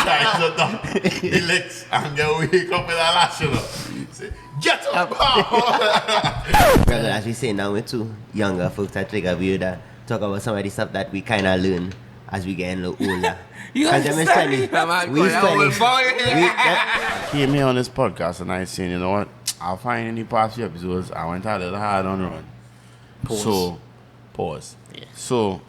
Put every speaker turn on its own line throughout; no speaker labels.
times up the legs and they wake up with a lash, you know. Say, get up!
Brother, as we say now, we're two younger folks that take a view that talk about some of the stuff that we kind of learn as we get a little older.
You understand me?
I came here on this podcast and I said, you know what? I'll find any past few episodes. I went a little hard on run. Pause.
Yeah.
So,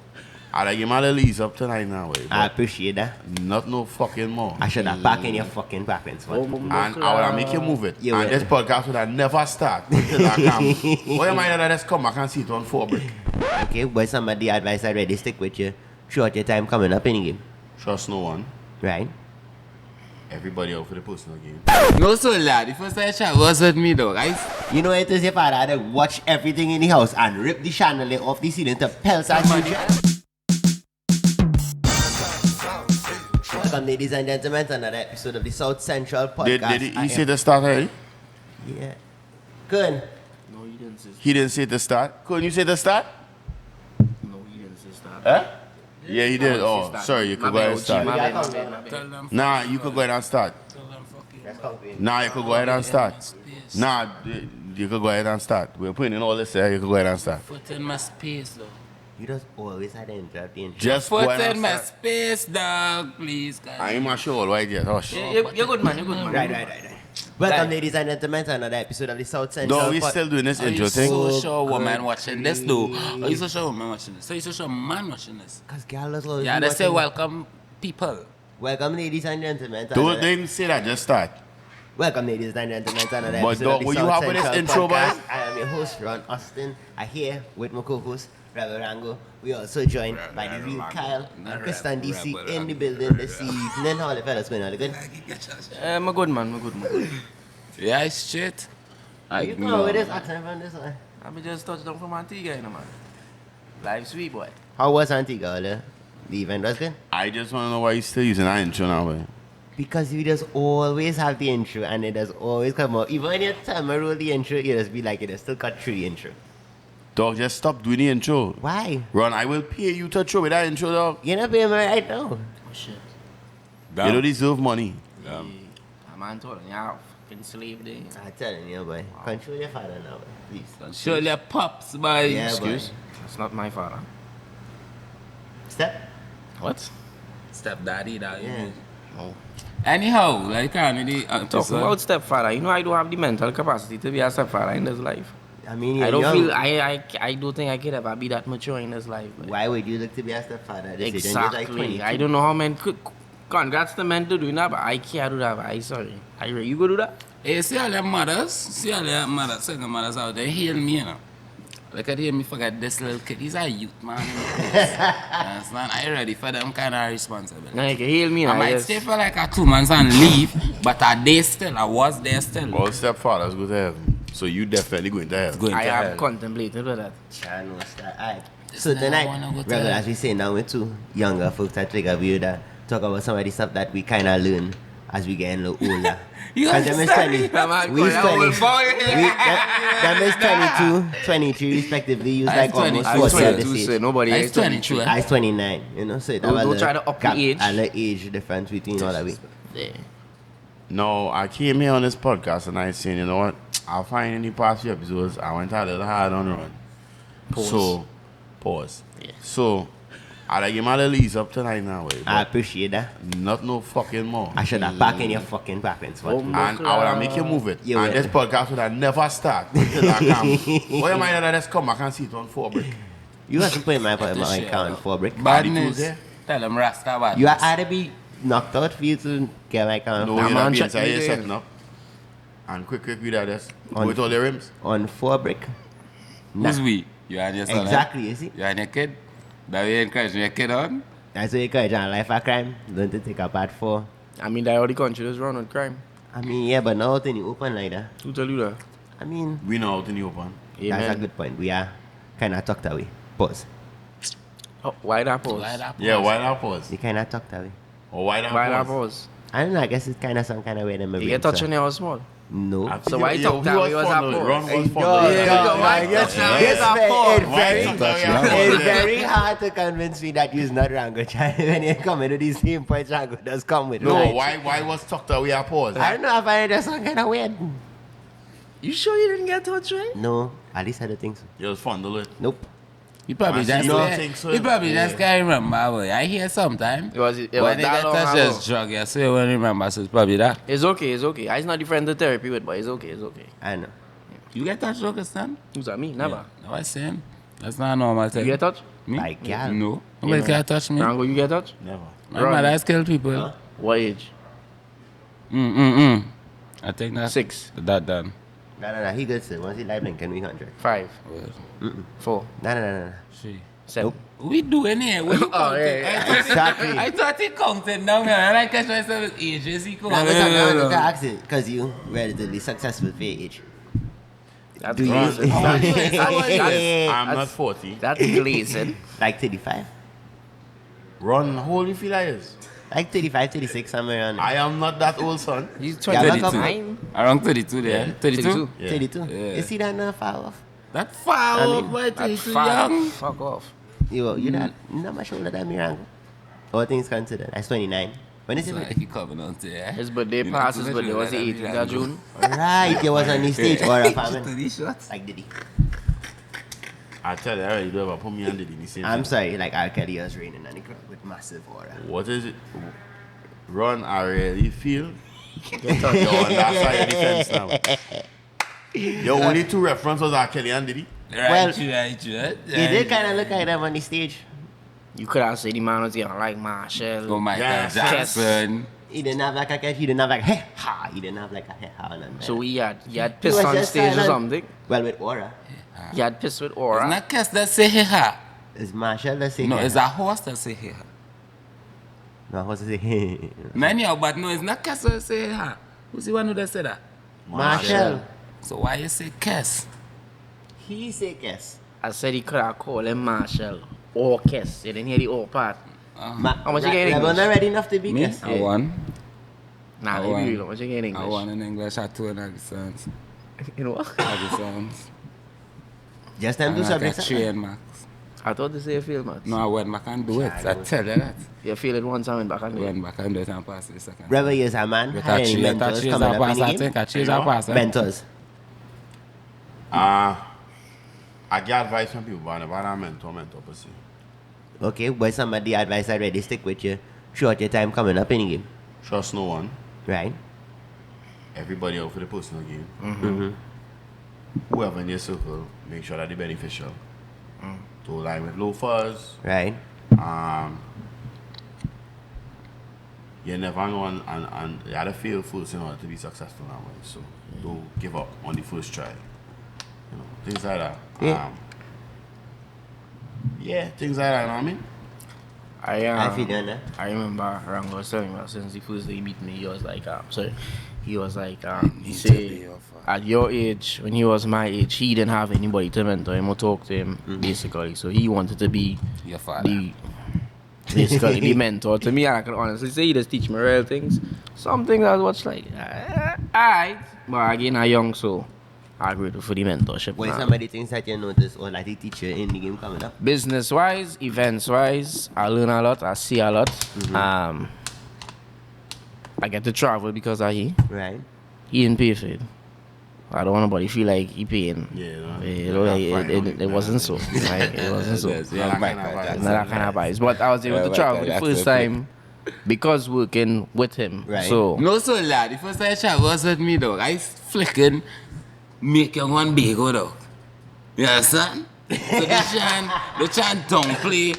I'll give my little ease up tonight now.
I appreciate that.
Not no fucking more.
I should have back in your fucking backpens.
And I will make you move it.
You
and
will.
this podcast would have never start until I come. Why am I that just come? I can see it on 4 brick.
Okay, but some of the advice I already stick with you throughout your time coming up in the game.
Trust no one.
Right?
Everybody out for the personal game.
No, so lad, the first time I chat was with me though, guys.
You know it is your father that watch everything in the house and rip the chandelier off the ceiling to pelts and shoot. Welcome, ladies and gentlemen, to another episode of the South Central Podcast.
Did he say the start already?
Yeah. Good.
No, you didn't say
He didn't say the start. Couldn't you say the start?
No, you didn't say start.
Huh? Yeah, he did. Oh, sorry, you could go ahead and start. Nah, you could go ahead and start. Nah, you could go ahead and start. Nah, you could go ahead and start. We're putting in all this here, you could go ahead and start.
Put in my space though.
You just always had to interrupt the intro.
Just go
Put
ahead
in
and
my
start.
space, dog, please, guys.
I ain't my show all right yet. Hush.
You're good, man. You're good, man.
Right. Welcome,
Right.
ladies and gentlemen, to another episode of the South Central
No, we
Pod-
still doing this
Are
intro
you
thing.
so sure woman watching this though? Are you so sure woman watching this? Are you so sure man watching this?
Cause girl is always
Yeah, they say
watching.
welcome people.
Welcome, ladies and gentlemen. to
Don't
another-
they didn't say that, just start.
Welcome, ladies and gentlemen, to another
But
episode
dog,
of the
what you
South
have with this
Central
intro, boy?
Podcast. I am your host, Ron Austin. I'm here with my co-host, Rebel Rango. We also joined by the real Kyle and Christon DC in the building this evening. How the fellas going on? Good?
I'm a good man.
Yeah, it's shit.
You come with this accent from this one.
I be just touched down from Antigua, you know, man. Live sweet, boy.
How was Antigua? The event was good?
I just want to know why you still using that intro now, boy.
Because you just always have the intro and it does always come out. Even when you tell me roll the intro, you just be like, it has still got through the intro.
Dog, just stop doing the intro.
Why?
Ron, I will pay you to throw with that intro, dog.
You're not paying me right now.
Oh, shit.
You don't deserve money.
A man told him, yeah, fucking slave day.
I'm telling you, boy. Control your father now, boy. Please.
Show your pops, boy.
Yeah,
Excuse.
boy.
That's not my father.
Step.
What?
Stepdaddy, that.
Yeah.
No.
Anyhow, like the
Talking about stepfather, you know I don't have the mental capacity to be a stepfather in this life.
I mean, you're
I don't
young.
feel, I don't think I could ever be that mature in this life. Boy.
Why would you look to be a stepfather? This age? You're
Exactly.
like 22.
I don't know how men could. Congrats to men to doing that, but I can't do that. I sorry. You go do that?
Hey, see all them mothers, single mothers out there, heal me, you know. Look at him, me forget this little kid. He's a youth, man. Understand? I ready for them kind of responsibility.
No, you can heal me.
I
now,
might
yes.
stay for like a 2 months and leave, but I there still. I was there still.
All stepfathers go to heaven. So you definitely going to heaven.
Going
I
to
have
hell.
contemplated with that.
I know that. Alright.
This
So
now
tonight,
I wanna go to
Rebel,
hell.
as we say now, we're two younger folks that take a view that talk about some of the stuff that we kind of learn as we get a little older.
You
And them is
understand
20.
me? Man,
We is
God,
20.
old boy.
Them is 22, 23 respectively. Use
I'm
like
20.
almost
I'm
40 at
22,
this
so
age.
nobody
I'm
is
22,
I is 29, you know, so
Don't-
that
don't
was
try
a
to up the
gap,
age.
a little age difference between all of we.
Yeah.
No, I came here on this podcast and I said, you know what? I'll find any past few episodes. I went a little hard on run.
Pause.
Pause.
Yeah.
So, I'll give my little ease up tonight now, way.
I appreciate that.
Not no fucking more.
I should have back in your fucking backpens.
Oh,
And I will make you move it.
You
and
will.
this podcast would have never start until I come. Why am I that just come? I can see it on 4 brick.
You wasn't putting my
That's
my
shit,
account
though.
for brick.
Bad
Badness.
news, eh?
Tell them Rasta badness.
You had to be knocked out for you to get my account
No,
Nah,
you're
man,
not being
check
inside
me
here
there.
setting up. And quick, we do this.
On-
With all the rims.
on 4 brick.
Who's we? You and your son.
Exactly, you see?
You and your kid. That way you encourage your kid on.
That's what you encourage on life of crime. Don't to take a part 4.
I mean, that all the country is run with crime.
I mean, yeah, but now out in the open like that.
Who tell you that?
I mean,
We know out in the open.
that's a good point. We are kind of tucked away. Pause.
Oh, why that pause?
Light up.
Yeah, why that pause?
We kind of tucked away.
Or why that
Why that
pause?
pause?
I don't know, I guess it's kind of some kind of way that maybe.
You get touch on your small.
No.
I think
So why
he
talk that way was a
fond of it.
pause?
Ron was fond
No,
of it.
It's very hard to convince me that you're not Rango child when you come into these same points Rango does come with.
No,
right?
why was tucked away a pause?
I don't know, I find that some kind of weird.
You sure you didn't get touched, right?
No, at least I don't think so.
You was fond of it.
Nope.
You probably
I
just
see, you don't think so?
You probably
Yeah.
just can't remember. Boy. I hear sometime.
It was
When
that
they get
long
touched
ago.
as drug, you say you won't remember, so it's probably that.
It's okay, it's okay. It's not different to therapy with, but it's okay, it's okay.
I know.
You get touched, drug, son?
Who's that? Me? Never.
Yeah. No, I saying. That's not a normal thing.
You get touched?
Me?
Like, yeah.
No. Nobody can touch me.
Rango, you get touched?
Never.
My
Run.
mother has killed people.
Huh?
What age?
I think that's
6,
that done.
No, he good, sir. Once he live, can we 100?
5,
Well,
4,
No.
7.
we doing here. What you
Oh,
counting?
yeah.
Exactly.
I thought he counted down here. And I catch myself with ages. He
No, I'm asking because you relatively successful for your age.
That's
Do you?
glazing.
I'm not 40.
That's glazing.
Like 35?
Ron, how old you feel I is?
Like 35, 36, somewhere around there.
I am not that old, son.
He's
Yeah, look up
29.
Around 32 there.
Yeah.
32?
Yeah.
32.
Yeah.
You see that now far off?
That far
I mean,
off, boy.
That's
32
fine.
young.
Fuck off.
You're not much older than me, Rango. All things considered. That's 29. When is
So
it?
like he coming out there.
His birthday
You
passed,
know,
his birthday was the 18th of June.
Right, you was on the stage or a famine.
30 shots.
Like Diddy.
I tell you, I already do ever put me on the same
I'm
thing.
sorry, like R. Kelly was raining on the crowd with massive aura.
What is it? Ron, I really feel you're on that side of the fence now. Your only two references was R. Kelly and Diddy.
Well,
Right.
He did kind of look like them on the stage.
You could have said the man was young like Marshall.
Oh, Michael
Yes.
Jackson.
He didn't have like a catch, he didn't have like hey ha, he didn't have like a hey ha on him.
So he had
He
pissed
was
on
just
stage or
silent.
something.
Well, with aura.
He had pissed with
It's
aura.
not Cass that say hey ha.
Is Marshall the same?
No, it's a horse that say hey ha.
No, what's it say?
Man, yeah, but no, it's not Cass that say hey ha. Who's the one who that say that?
Marshall.
So why you say Cass?
He say yes.
I said he could have called him Marshall or Kess. You didn't hear the O part. How much you get in
I'm
English?
not ready enough to be
Me?
yes.
I won.
Nah,
I
let me
won.
read. How much you get in
I
English?
won in English at 2 and accents.
You know what?
Accents.
Just them two
And I got
subjects.
3 and max.
I thought they say you feel much.
No, I went back and do it. I tell you that.
You feel it once, I went back and
I
do it.
went back and do it and pass it the second.
Brother, yes, a man.
But
Had
I
any
choose
mentors
a
coming up
pass,
in
I
the game?
think. I choose a pass.
Mentors.
I get advice from people, but I never had a mentor per se.
Okay, but some of the advice already stick with you throughout your time coming up in the game.
Trust no one.
Right?
Everybody out for the personal game.
Mm-hmm.
Whoever in your circle, make sure that they're beneficial. To align with loafers.
Right?
You never know, and you gotta fail first in order to be successful now. So don't give up on the first try. You know, things like that.
Yeah.
Things like that. You know what I mean?
I feel you, né?
I remember Rango was telling me since the first day he beat me, he was like, he said, at your age, when he was my age, he didn't have anybody to mentor him or talk to him, basically. So he wanted to be
Your father.
basically the mentor to me. And I can honestly say he just teach me real things. Some things I was like, alright. But again, I'm young, so I'm grateful for the mentorship.
What is
man.
some of the things that you notice or like the teacher in the game coming up?
Business wise, events wise, I learn a lot, I see a lot. I get to travel because of he.
Right?
He didn't pay for it. I don't want nobody feel like he paying.
Yeah,
You know, it wasn't so. Right? It wasn't so.
Yes, yeah, Michael Jackson.
It's not that kind of vibes. But I was able to travel the first time because working with him.
Right.
So
No, so lad, the first time I travel was with me, dog. I flicking make you one bagel, dog. You understand? So they try and downplay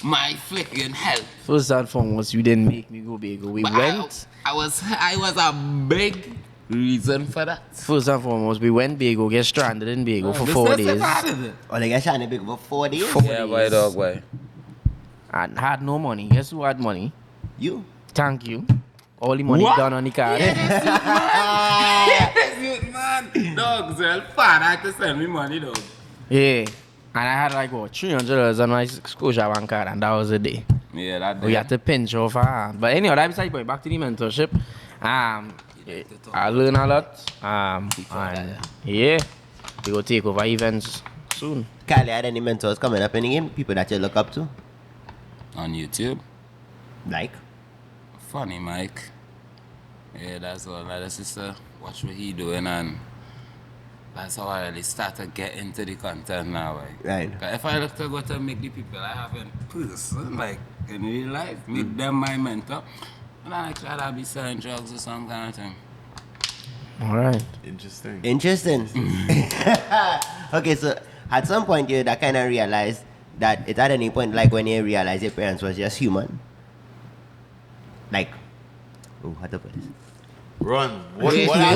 my flicking help.
first and foremost, you didn't make me go big. We
But
went.
I was a big reason for that.
First and foremost, we went Bago, get stranded in Bago for 4 days.
Or like I shot big for 4 days?
Yeah, boy, dog, boy.
And had no money. Guess who had money?
You?
Thank you. All the money
What?
done on the card.
Yes, man. Dog, Zell, fine. I had to send me money, dog.
Yeah. And I had like what, $300 on my Scotia bank card, and that was the day.
Yeah, that
We had to pinch off her hand. But anyhow, that beside boy, back to the mentorship. I learn a lot. And yeah, we will take over events soon.
Kyle, had any mentors coming up in the game? People that you look up to?
On YouTube.
Like?
Funny Mike. Yeah, that's all. That's just watch what he doing, and that's how I really start to get into the content now. Like.
Right.
If I look to go to make the people I have in person, like in real life, make them my mentor, and I try to be selling drugs or some kind of thing.
All right.
Interesting. Okay, so at some point you that kind of realized that it at any point, like when you realized your parents was just human. Like, oh, how to put this?
Run. What I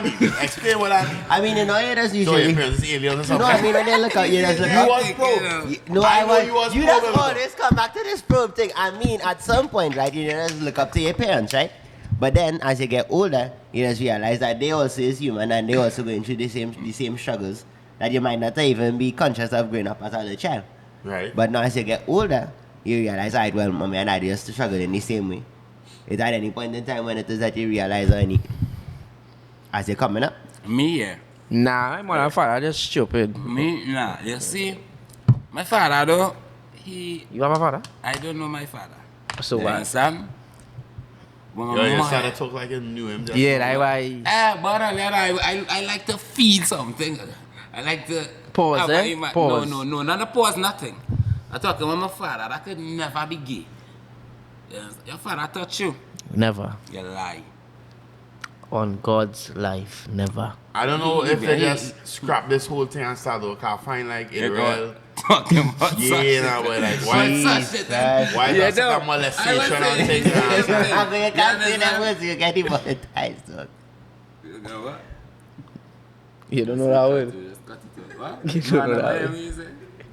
mean? Explain what I mean.
I mean, you know, you just
So
usually.
your parents is aliens or something?
No, I mean, when they look at you, just look
You
up.
was pro.
No,
I
I
know
was.
you was
You
pro,
just
brother.
always come back to this probe thing. I mean, at some point, right, you just look up to your parents, right? But then, as you get older, you just realize that they also is human and they also going through the same struggles that you might not even be conscious of growing up as a child.
Right.
But now, as you get older, you realize, alright, well, mommy and I used to struggle in the same way. Is there any point in time when it is that you realize or any as you're coming up?
Me, yeah.
Nah, my father just stupid.
Me, nah. You see, my father though,
You have a father?
I don't know my father.
So
You
what?
understand? When my
Yo, you
mother-
started to talk like you knew him. Just
Yeah,
now.
that's why.
But I like to feed something. I like to
Pause,
have
eh?
a-
Pause.
No, not a pause, nothing. I talk about my father. That could never be gay. Yes. Your father touch you.
Never.
You lie.
On God's life, never.
I don't know if they just scrap this whole thing and start over. I find like it real.
Talking about
Yeah, nah, but like why?
such shit, eh?
Why
Yeah,
is that
no.
such a molestation
I was
and
saying-
things?
Yeah.
I mean, you can't say that words, you get demonetized. Dog.
You know what?
You don't know that word?
Just cut it out. What?
You don't know
Man,
that
what
word.
you say?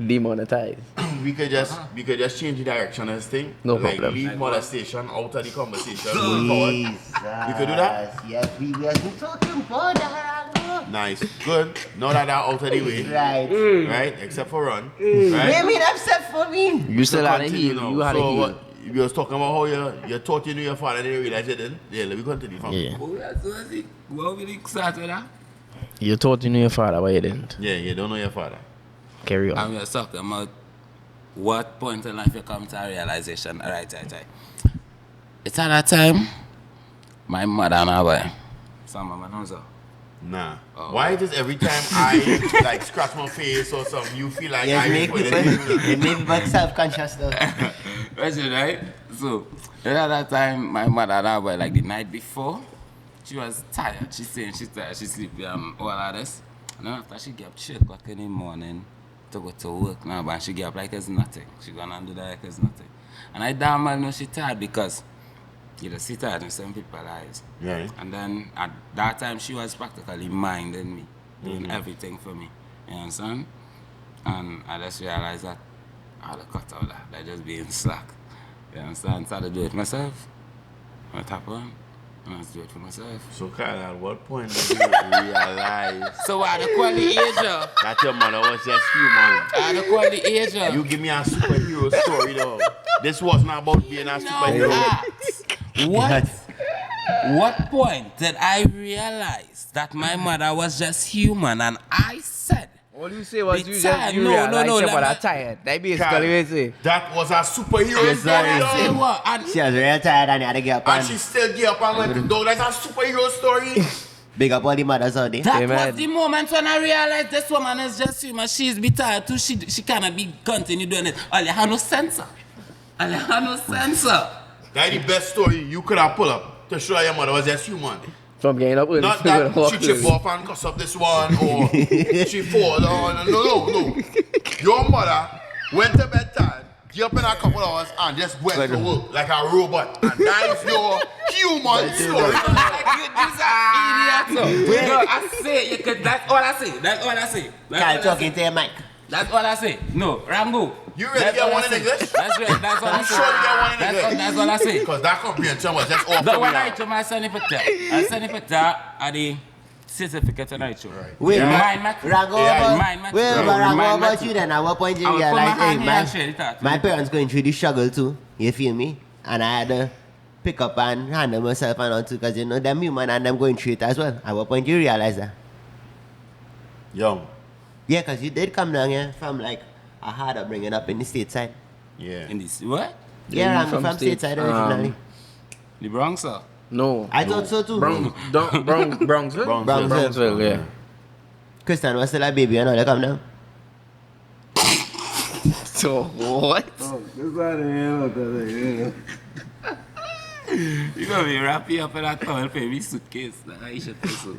Demonetized.
We could just change the direction of this thing.
No
like
problem.
leave molestation out of the conversation. Going forward. You could do that?
Yes, we have been talking for that.
Nice. Good. Now that they're out of the way.
Right.
Right? Except for run.
What do you
Right?
mean upset for me?
You still had a
Continue
heel.
now.
You had a
So
heel.
what? You was talking about how you thought you knew your father and then you realized you didn't. Yeah, let me continue from
Yeah.
Oh, yeah, so I see. What will you start with that?
You thought you knew your father, but you didn't.
Yeah, you don't know your father.
Carry on.
I'm just talking about what point in life you come to a realization. Right. It's at that time, my mother and I, some of my knows her.
Nah.
Oh.
Why is this every time I like scratch my face or something, you feel like
Yes,
I
make
put
people,
it
it make people self-conscious though.
That's it, right? So, at that time, my mother and I were like the night before. She was tired. She saying she's tired, she's sleepy, all of this. And then after she get up 3 o'clock in the morning to go to work now, but she get up like it's nothing. She gonna do that like it's nothing. And I damn well know she tired because you know, she tired in some people's eyes.
Right.
And then at that time, she was practically minding me, doing everything for me. You understand? And I just realized that I had to cut all that, like just being slack. You understand? Started to do it myself. I tap on, and I just do it for myself.
So Kyle, at what point did you realize
So at the quality age,
that your mother was just human?
at the quality age,
You give me a superhero story though. This was not about being a superhero.
What point did I realize that my mother was just human? And I said,
All you say was
The
you
time-
just you
no,
realize
no,
your
let
mother
me-
tired. That basically
Kyle,
what you say.
that was a superhero
Yes,
story
sir.
say
though.
what? And
She was real tired and had to get up
And
and
she still get up and went, dog, that's a superhero story.
big up all the mothers out there.
that
Amen.
was the moment when I realized this woman is just human. She's be tired too. She cannot be continue doing it. All you have no sensor. All you have no sensor.
That's the best story you could have pulled up to show your mother was just human.
From getting up early.
Not that she trip off and cuss up this one or she fall on. No. Your mother went to bed tired, get up in a couple hours and just went to work like a robot. And that is your human story.
You just an idiot. No, I say you could. That's all I say. That's all I say.
Kyle talking to your mic.
That's all I say. No, Rango.
You really
That's
get
all
one
I
in
say.
English?
That's right. That's all I
You
say.
sure you get one in English?
That's all I say.
Because that comprehension was just off
The
the
one I
way.
to my son put there. I send it there at the certificate and I show.
Wait,
Remind me.
Rango
Yeah,
remind me.
about, wait,
Bro,
but Rango
remind me
about
too.
you then. At what point you
I will put my
realize,
hand
hey,
here and share it out.
my parents going through the struggle too. You feel me? And I had to pick up and handle myself and all too, because you know them human and them going through it as well. At what point you realize that?
Young.
Yeah, because you did come down here from like a hard upbringing up in the stateside.
Yeah.
In this, what?
Yeah, I'm from stateside originally.
The Bronx, sir?
No.
I thought so too.
Bronxville?
Bronxville,
yeah.
Christian was still a baby and all they come down.
So, what?
You gonna be wrapping up in that towel for me suitcase. I should think so.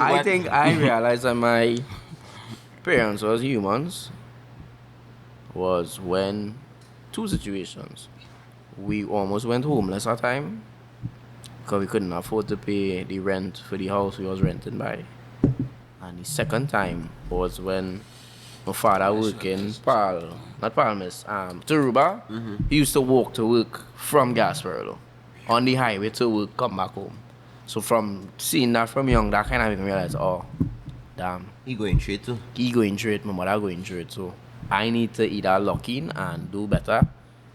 I think I realized that my parents was humans was when two situations. We almost went homeless at time because we couldn't afford to pay the rent for the house we was renting by. And the second time was when my father worked in Taruba. He used to walk to work from Gasparilla on the highway to work, come back home. So from seeing that from young, that kind of made me realize, oh, damn.
He going straight too.
He going through it, my mother going through it. So I need to either lock in and do better.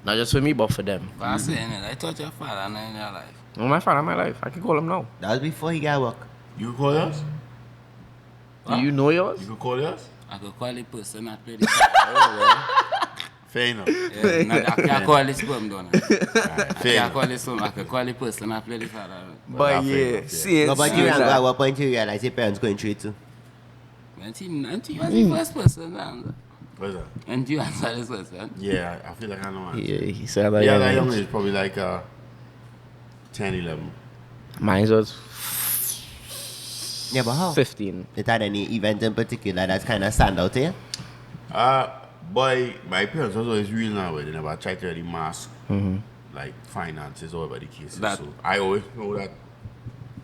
Not just for me, but for them.
But I'm saying it, I thought your father not in your life.
No, my father in my life. I can call him now.
That was before he got work.
You could call yours?
Do you know yours?
You could call yours?
I could call the person that played the father.
Fair enough.
Yeah, no, I can't call this sperm donor. I
Fair
can't call
enough.
this one. I could call the person that played the father.
But yeah, see
No, but you at what point you realize your parents going through it too?
And you was the first person to answer.
What's that?
And you answer this question.
Yeah, I feel like I know. Man.
Yeah, he said that.
Yeah, that young age, probably like 10, 11.
Mine was
Yeah, but how?
15.
It had any event in particular that's kind of stand out here?
Boy, my parents was always real now, but they never tried to really mask like finances or whatever the case is. So I always know that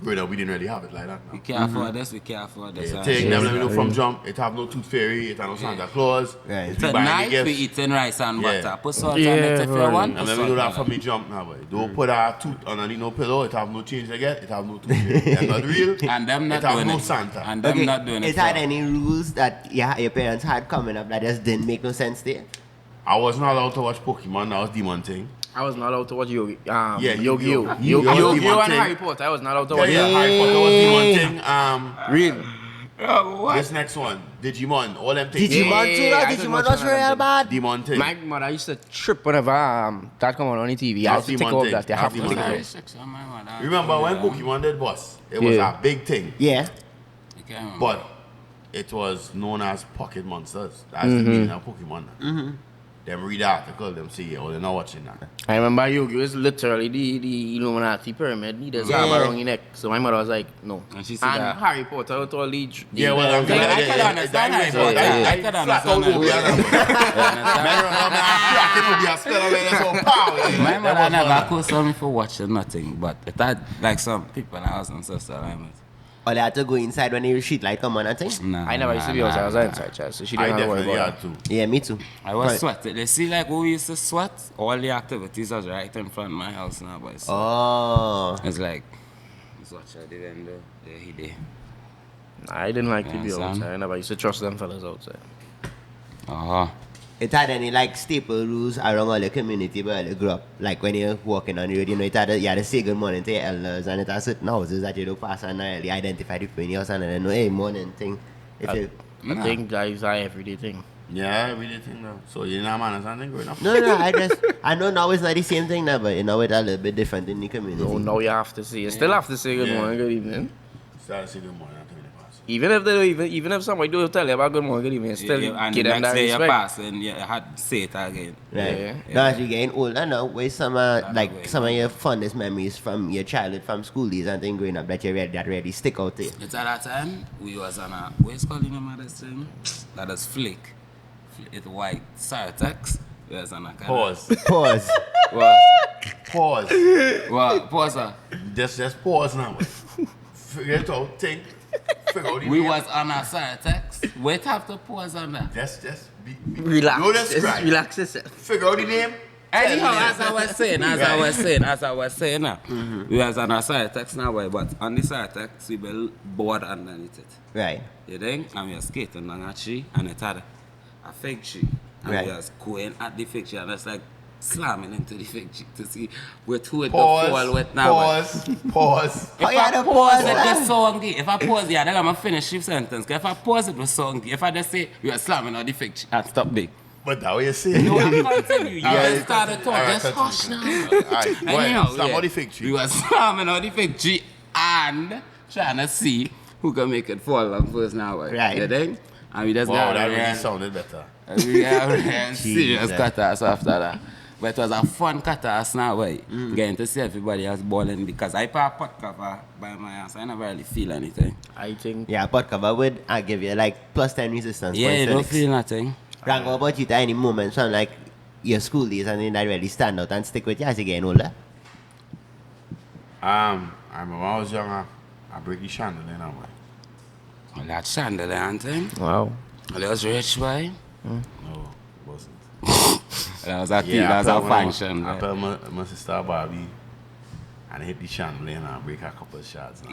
growing up we didn't really have it like that now.
We can't afford this, we can't afford this.
Yeah, take them, let me know from jump. It have no tooth fairy, it have no Santa Claus.
Right.
If you buy any
Tonight we
gifts,
eating rice and
Yeah.
butter. Put salt
Yeah,
on it if you
right.
want.
and
Put
let me know
salt
that
on
from
it.
me jump now, boy. Don't put a tooth underneath no pillow, it have no change again, it have no tooth fairy. That's not real.
And them not
it have
doing
no
it.
Santa.
And them not doing it.
It had
for-
any rules that your parents had coming up that just didn't make no sense there?
I was not allowed to watch Pokemon, that was Demon thing.
I was not allowed to watch Yu-Gi-Oh!
Yeah,
Yu-Gi-Oh!
Yu-Gi-Oh!
Yu-Gi-Oh! and
Thing.
Harry Potter. I was not allowed to
Yeah,
watch
yeah,
that.
Harry Potter was Demon thing.
Really?
Oh, what?
This next one, Digimon, all them things.
Digimon too,
Yeah, I
Digimon
couldn't watch
was
none of
real
them.
bad.
Demon thing.
My mother used to trip whenever that come on the TV. I
That's
have to take
Demon
off
thing.
that. They have to
That's
take
Demon
it
thing.
off.
Section, my mother.
Remember when Pokemon did boss? It was
Yeah.
a big thing,
Yeah.
I can't remember.
but it was known as pocket monsters. That's the meaning of Pokemon. Them read the article, them see, oh, they're not watching that.
I remember Yu-Gi-Oh! Is literally the Illuminati pyramid. He does have around your neck. So my mother was like, no.
And she said
And
that.
Harry Potter with all the...
Yeah, well, I'm
I could understand Harry Potter. I could understand My mother never could me for watching nothing, but it had like some people in the house and stuff.
Or they had to go inside when the street light come on and thing?
Nah,
I never used to be outside. I was inside, child. So she didn't
I
have to worry
definitely
about
had
it.
to.
Yeah, me too.
I was
Right.
sweating. You see, like, we used to sweat. All the activities was right in front of my house now, but it's,
Oh.
it's like, it's what I did and there he did.
I didn't like to be
Yeah, son.
outside. I never used to trust them fellas outside.
Uh-huh.
It had any like staple rules around all the community where you grew up? Like when you're walking on the road, you know, you had to say good morning to your elders, and it had certain houses that you don't pass and really identify the people in your house and then know, hey, morning thing. If you,
I think that is our everyday thing.
Yeah, I really think that. So you know, man, something growing up.
no, I know now it's not the same thing now, but you know it's a little bit different in the community.
No, now you have to say. You still have to say good
Yeah.
morning, good evening.
Start to say good morning, I think they pass.
Even if they don't even if somebody do tell you about good morning, good evening, you still
and
give
the
them
next
that
day you
respect.
pass and you had to say it again.
Right.
Yeah.
Now as you're getting older now, where's some
way.
like some of your fondest memories from your childhood, from school days and things growing up that really stick out there?
It's at that time, we was on a, what's called your mother's thing? That is flick. It's white Sartex. We was on a kind
Pause.
Pause.
Well,
Pause.
well, pause.
Just pause now. Figure it out. Think. Figure out the
We
name.
was on a Sartex. Wait have to pause on that.
Just be
Relax.
No, that's
Just
right.
relax yourself.
Figure out the name.
Anyhow,
Tell
as
me.
I was saying now, we was on a Sartex now, boy, but on the Sartex, we were board underneath it.
Right.
You think? And we were skating down a tree, and it had a fig tree. And
Right.
we was going at the fig tree, and it's like slamming into the fig tree to see with who it the fall with now.
Pause.
If I pause it with song, if I pause it, I'm going to finish the sentence. If I pause it with song, if I just say, you are slamming on the fig tree, and stop big.
But that's what you're saying.
No, I'm continue. You just started talking. Just hush now.
Alright,
Anyhow,
slam on the fig tree.
You are slamming on the fig tree and trying to see who can make it fall on first now.
Right.
You think? And we just
Wow,
got
that
a
really sounded better.
we got a serious cut-ass after that. But it was a fun cut-ass now, getting to see everybody else balling because I put a pot cover by my ass. I never really feel anything.
I think.
Yeah, pot cover would I give you like plus 10 resistance.
Yeah, you
points,
don't feel nothing.
Rango, what about you? Any moments from like your school days and then that really stand out and stick with you as you get older?
I remember when I was young, I break the chandelier now, boy.
Well, that chandelier thing.
Wow.
Well, it was rich, boy.
No, it wasn't.
That was a thing,
Yeah,
that was a function.
I put my sister Barbie and I hit the chandelier and I break a couple of shots.
I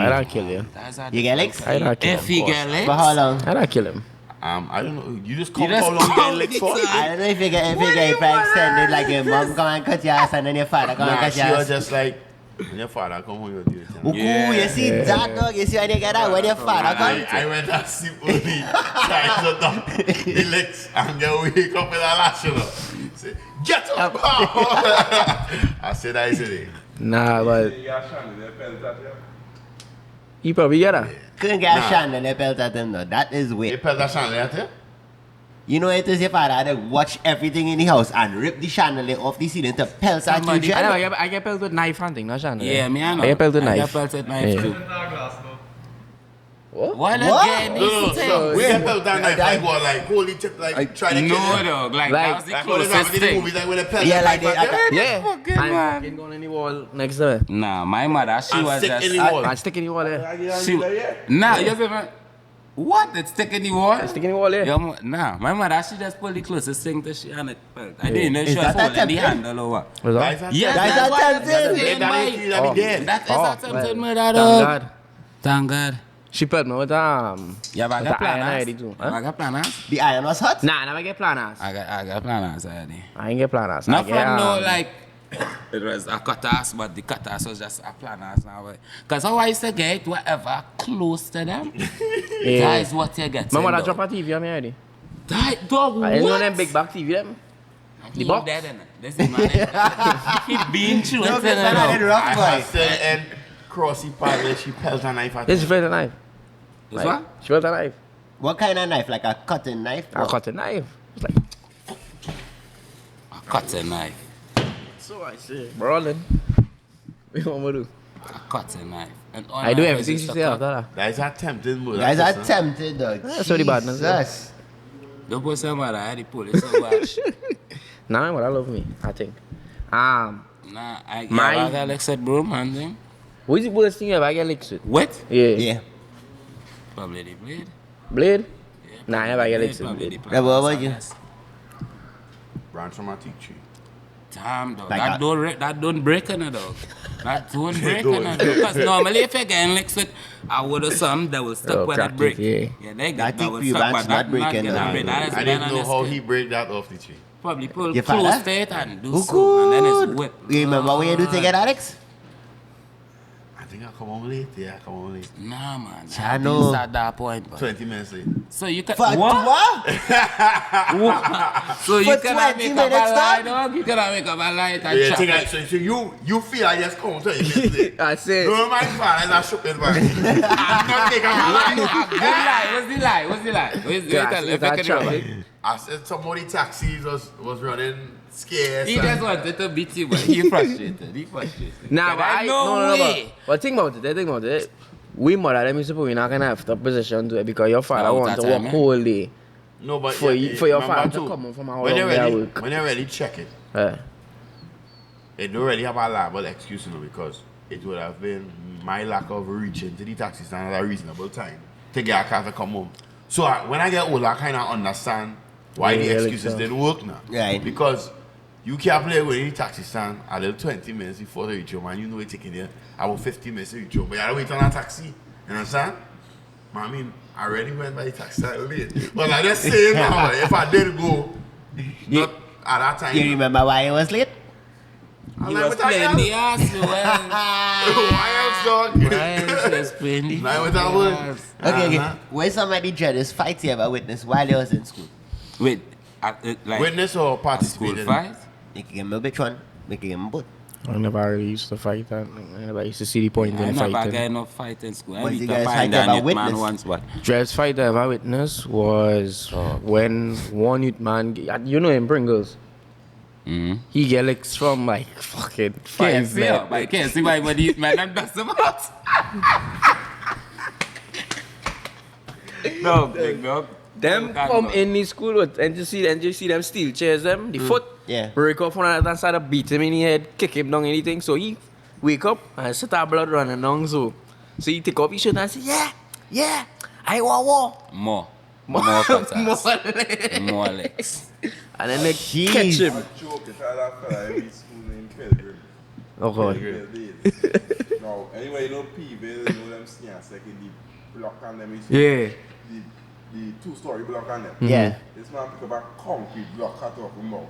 don't kill you.
You get licks?
I don't kill
If
him.
he get licks.
For how long?
I don't kill him.
I don't know. You just count
just
how long you
count
get licks
it,
for?
son.
I don't know if you get extended like your mom come and cut your ass and then your father come and
Nah,
cut
she
your
was
ass.
just like, when your father come home, you'll do it.
Ooh, you see that dog? You see when you get that when your father come?
I went to sleep early, trying to dump the legs and then wake up with a lash, you know. Say, get up! I said, I said it.
Nah, but. He probably get that.
Couldn't get a chandelier pelt at him though. That is
You
weird.
put that chandelier at you?
You know it is your father had to watch everything in the house and rip the chandelier off the ceiling to pelt at you.
Somebody-
I
Jen.
know, I get pelted with knife hunting, not chandelier.
Yeah, me I know.
I get pelted with
I
knife.
get pelted knife
Yeah.
too.
What?
What
What?
again?
No,
This
so we
thing?
get pelt that knife, like what, like holy tip, like try to
No,
kill him.
dog. Like,
Like-
that was the
Like what is
closest
happening in the
thing.
movies, like with a pelt.
Yeah, like
knife
they-
at you?
Yeah.
Fucking
I'm
man.
fucking going in the wall next to me.
Nah, my mother, she
And
was
stick
just...
in the wall.
I'm sticking the wall there.
She, nah, you ever... What? It's sticking the wall?
Sticking the wall there.
Nah, my mother, she just pulled the closest thing to she and it felt. I didn't know
Is
she was
that
holding the
attempted?
handle or what.
What's that?
Guys,
Yes,
Guys,
that's what
attempted.
I'm
Yeah,
saying,
that
Mike.
is that be dead.
That is attempted murder,
Thank
dog.
God.
Thank God.
She put me with
Yeah, but I
with
got
the iron
planners.
already too.
I
Huh?
got planners.
The iron was hot?
Nah, I never get planners.
I got planners already.
I ain't get planners.
Not
I get,
from no like it was a cutters, but the cutters was just a planners now. Because how I used to get whatever close to them.
Yeah.
That is what you get.
My mother drop a TV on me already.
That dog,
I ain't know
what?
them big back TV them.
He
box?
dead in it. This is man. He been through
No,
it.
but I did rough
I
boy.
said, and crossy part where she pelt a knife at
This
you.
is felt a knife.
This what?
She felt a knife.
What kind of knife? Like a cutting knife?
I cut a knife. It's like,
A cutting knife.
so I say, rolling. What you want me to do?
A cutting knife. And all
I do
knife
everything
is
she
just
say
a
after
cut.
that.
That is attempted murder.
Guys are
sister.
tempted dog.
That's very bad, no?
Jesus.
Don't put somebody at the police so much.
Nah, my mother love me, I think.
Nah, I
My-
got like said bro, man. Thing.
What is the worst thing you ever get licked with?
What?
Yeah.
Yeah.
Probably the blade.
Blade?
Yeah,
Nah, I never
probably
get
the
licked with
probably
blade.
the
Yeah, what about
planners,
you?
I guess.
Branch from a teak tree.
Damn, dog.
Like
that don't break on a dog. That don't break
don't.
on a dog. Because normally if you get licked with a wood or something that will stuck
Oh,
when
crack
it break.
it,
Yeah, they
That
get that will
TP
stuck,
band's
but
not
that
breaking
not
on
gonna break. That is
I
been
didn't
on
know
his
how
skin.
he break that off the tree.
Probably pull
Your
close
father?
to it and do
Who
so. And then it's
could?
whip.
You remember when you do take it, Alex?
I think I come home late. Yeah, I come home late.
Nah, man.
I know.
At that point, but.
20 minutes late.
So you can.
Fuck what?
So you
For
cannot
20
make up a
minutes,
lie,
dog?
dog. You cannot make up a lie and
Yeah,
chop
think I,
it.
so you feel I just come 20 minutes late.
I said,
No, my father, I shook his man. I'm not making a lie.
Good lie. What's the lie? What's the lie? If I can remember.
I said somebody taxis was running scarce.
He
and-
just wanted to beat you, but he frustrated. He frustrated.
nah, but I
no way.
But think about it. We mother them used to put in a kind of tough position to it because your father
Oh,
want to
that time,
work
eh?
whole day.
No, but
For
yeah,
you- for your
remember
father to
too,
come home from how
when
long
you're
they
ready,
work.
when you're ready, check it. It don't really have a liable excuse, you know, because it would have been my lack of reaching to the taxi stand at a reasonable time to get a car to come home. So when I get older, I kind of understand why
Yeah,
the
like
excuses
so.
didn't work now.
Right.
Because you can't play with the taxi stand a little 20 minutes before they reach home, and you know it's taking you about 50 minutes to reach home. But you gotta wait on a taxi. You understand? I mean, I already went by the taxi stand late. But I just say now, if I did go, not at that time.
You remember why he was late?
He was playing the ass.
Why else, dog?
Why else he was playing the
Now with that word.
Okay. Where's somebody dreadest fights you ever witnessed while you was in school?
Wait, like
Witness or participate?
school fight?
You can give me which one? We can give me both.
I never really used to fight that. I never used to see the point
I
in
never
fighting.
got no fight in school. I
But
beat
you
the
guys
find
fight
and
about
it man
witness?
once what?
Dress fight I ever witnessed was when one youth man, you know him, Pringles. He get licks from like fucking
Can't
5
see
men.
up. I can't see why the man and dust him out. No, big dog.
Them come in the school with, and you see them steel chairs them, the foot.
Yeah.
Break off one another and start to beat him in the head, kick him down anything. So he wake up and start blood running down. So he take off his shirt and say, yeah, I want war.
More
More
cutters. More legs.
And then they
Jeez.
catch him.
Joke is that fella every school named Pilgrim.
Oh God.
No, anyway, you know P-Ville, you know them sneakers like in the block on them.
Yeah.
The two-story block on them.
Yeah.
This man pick up a concrete block cut off him out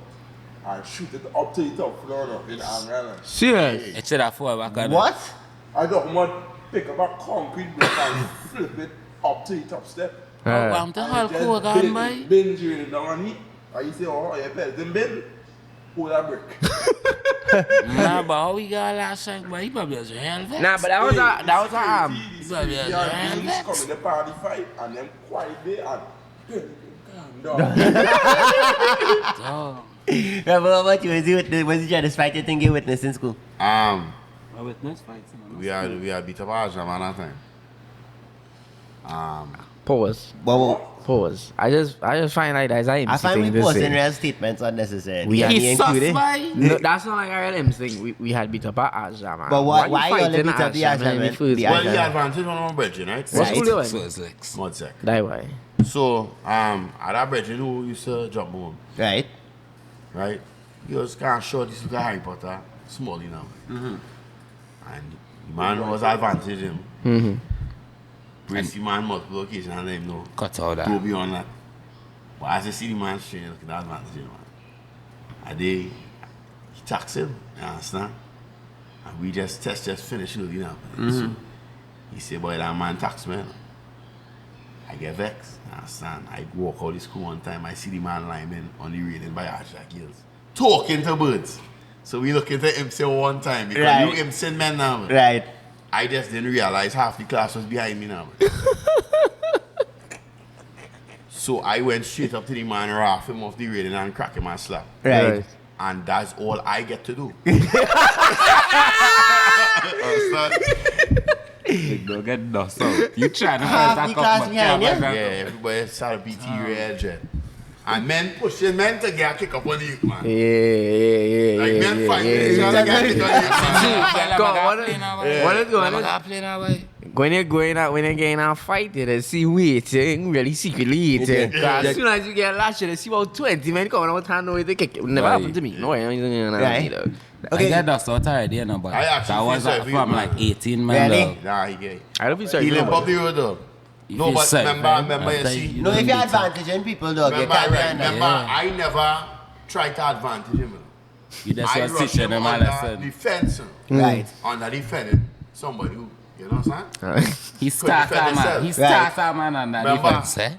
and shoot it up to the top floor now in Angola.
Serious?
It should have fall back on
What?
I don't want pick up a concrete block and flip it up to the top step.
I'm the whole cool gone by.
Bend you down on it. And you say, oh, you better than bend. Pull that brick.
Nah, but how we got last time, but he probably has a helmet.
Nah, but that was a arm.
Probably has a helmet.
Come in the party fight and then quiet there and calm down.
Dog.
Yeah, but what about you? Was you dreadest fight you think you witnessed in school?
I witness fights.
We are beat up Aja, man, that time.
Pause. Pause. I just find like that's
I find we posting real statements unnecessary.
We are
He's sus,
included.
boy.
No, that's not like a RM thing. We had beat up at Aja, man.
But why you
fighting
only beat up the Aja, man?
First
The
Well,
Aja.
the advantage on my brethren, right?
What school you went?
First legs.
One sec.
That way.
So, at that brethren who used to drop home,
Right?
right? He was kind of short, this little Harry Potter, small, you know. And the man was advantage him. Press the man multiple occasions and let him know.
Cut out
Go
that.
beyond that. But as you see the man straight, look at that advantage, man. And he tax him, you understand? And we just finished, you know. So he said, boy, that man tax me. I get vexed, you understand? I walk out of school one time, I see the man lying on the railing by Archer Hills, talking to birds. So we look into him say one time, because
Right.
you him send men now.
Right.
I just didn't realize half the class was behind me now. So I went straight up to the man, raff him off the railing and crack him and slap.
Right.
And that's all I get to do.
Big dog get dust out. You trying to
Half
attack
the
up
class
my
behind you?
camera.
Yeah, everybody started BT real jet. And men pushing men to get a kick up on the youth, man.
Yeah.
Like men fighting each other to get a kick on the youth, man.
Go on, what is going on? When you're getting a fight, they see waiting, really secretly eating. As soon as you get lashed, they see about 20 men coming out hand over the kick. It never happened to me. No way.
Right.
I get dust out already, you know, but
I actually
that was
feel sorry for you,
from
man.
like 18 men.
Really?
Dog.
Nah, he gay.
I don't feel sorry.
He
for
limp up
nobody.
the road, though.
You
No,
feel
but
safe,
remember,
man.
you
After
see.
you
No, if
don't
you're
beat
advantaging people, dog, you
Remember,
can't be
right,
under.
remember, I never tried to advantage him.
You just
I
was
rushed
teaching
him
him a
under
lesson.
defense.
Right.
Under defending somebody who, you know what I'm saying?
He starts
defend
a man.
himself.
He starts a man on that
Remember?
defense, eh?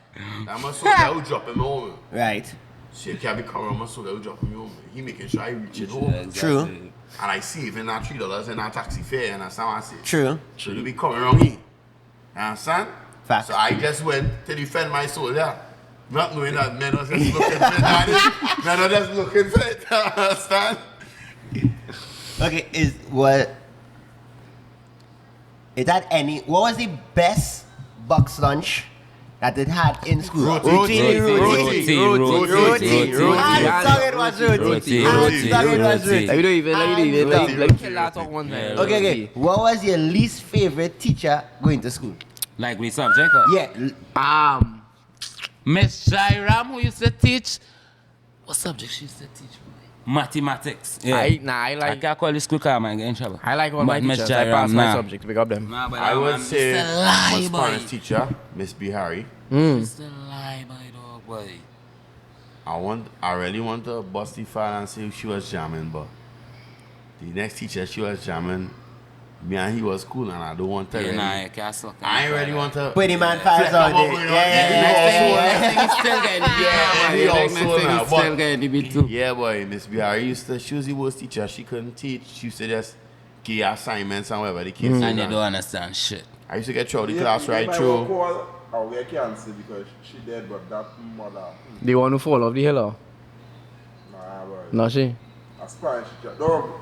I'm a soldier who drop him home.
Right.
See, can't be coming on my soldier who drop him home. He making sure I reach it home.
True.
And I see even that $3 in our taxi fare, and that's how I say.
True.
So you be coming around here. You understand?
Fact.
So I just went to defend my soldier. Not knowing that men are just looking for it. Men are just looking for it. You understand?
Okay, what was the best box lunch that it had in school?
Roti.
Hands down, it was roti. Hands down, it was roti.
Let me do even. Let me kill that talk one time.
Okay. What was your least favorite teacher going to school?
Like we subject.
Yeah.
Miss Jairam, who used to teach. What subject she used to teach? Mathematics. Yeah.
I
I
like.
can't call the school car, man. Get in trouble.
I like all my
But Miss
teachers. I pass
Jairam,
my
nah.
subject. Pick up them.
Nah, but
I would say
Mr.
my
Lie,
Spanish
boy.
teacher, Miss B. Harry.
Mr. Lie, my dog, boy.
I really want to bust the file and say she was jamming, but the next teacher she was jamming, me and he was cool, and I don't want to.
Nah, you can't suck.
I ain't really want to.
Put him on files out there.
Still getting the beat too.
Yeah, boy, Miss Biari she was the worst teacher. She couldn't teach. She used to just give you assignments and whatever the kids.
And you don't understand shit.
I used to get through the class right through.
Oh, we can't say because she dead, but that mother.
The one who fall off the hill, or?
Nah, boy.
No, she.
A Spanish teacher. No,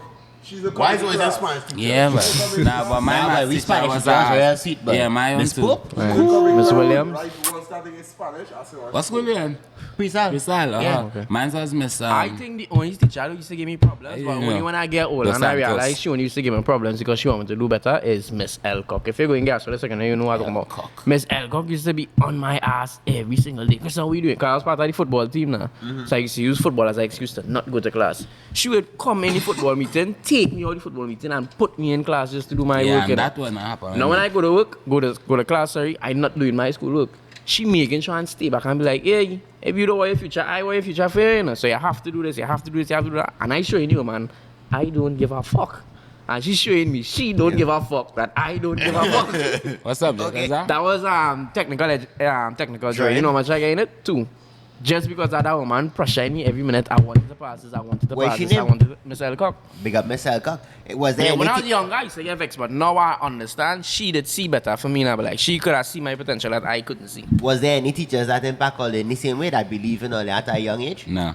she's a
Why is always a Spanish teacher?
Yeah, but nah, but my math
we
teacher
Spanish
was
teachers real sweet, but
yeah, my own
Miss
too.
Pope?
Miss Williams?
Like, you want starting in Spanish? I say,
What school you in?
Prisal.
Rizal,
Yeah.
okay. Mine was Miss.
I think the only teacher who used to give me problems, but
Yeah.
only when I get older
Los
and I
Santos.
realize she only used to give me problems because she wanted me to do better is Miss Elcock. If you're going gas for a second, you know what I'm talking about. Miss Elcock used to be on my ass every single day. Because how we doing? Because I was part of the football team now. So I used to use football as an excuse to not go to class. She would come in the football meeting, take me out the football meeting and put me in class just to do my
Yeah,
work.
and that one happened.
Now when I go to work, go to class, sorry, I'm not doing my school work. She making sure and stay back and be like, hey, if you don't want your future, I want your future for you, you know. So you have to do this, you have to do this, you have to do that. And I showing you, man, I don't give a fuck. And she's showing me she don't give a fuck that I don't give a fuck.
What's up,
Okay.
That was technical drawing. You know how much I get in it? 2. Just because that woman pressured me every minute, I wanted to pass this, I wanted to
What's
pass
she
this, I
name?
wanted to Miss Elcock.
Big up Miss Elcock. Was there
Yeah,
any
when I was younger, I used to get vexed, but now I understand she did see better for me now. But like she could have seen my potential that I couldn't see.
was there any teachers that impact all in the same way that believe in all at a young age?
No.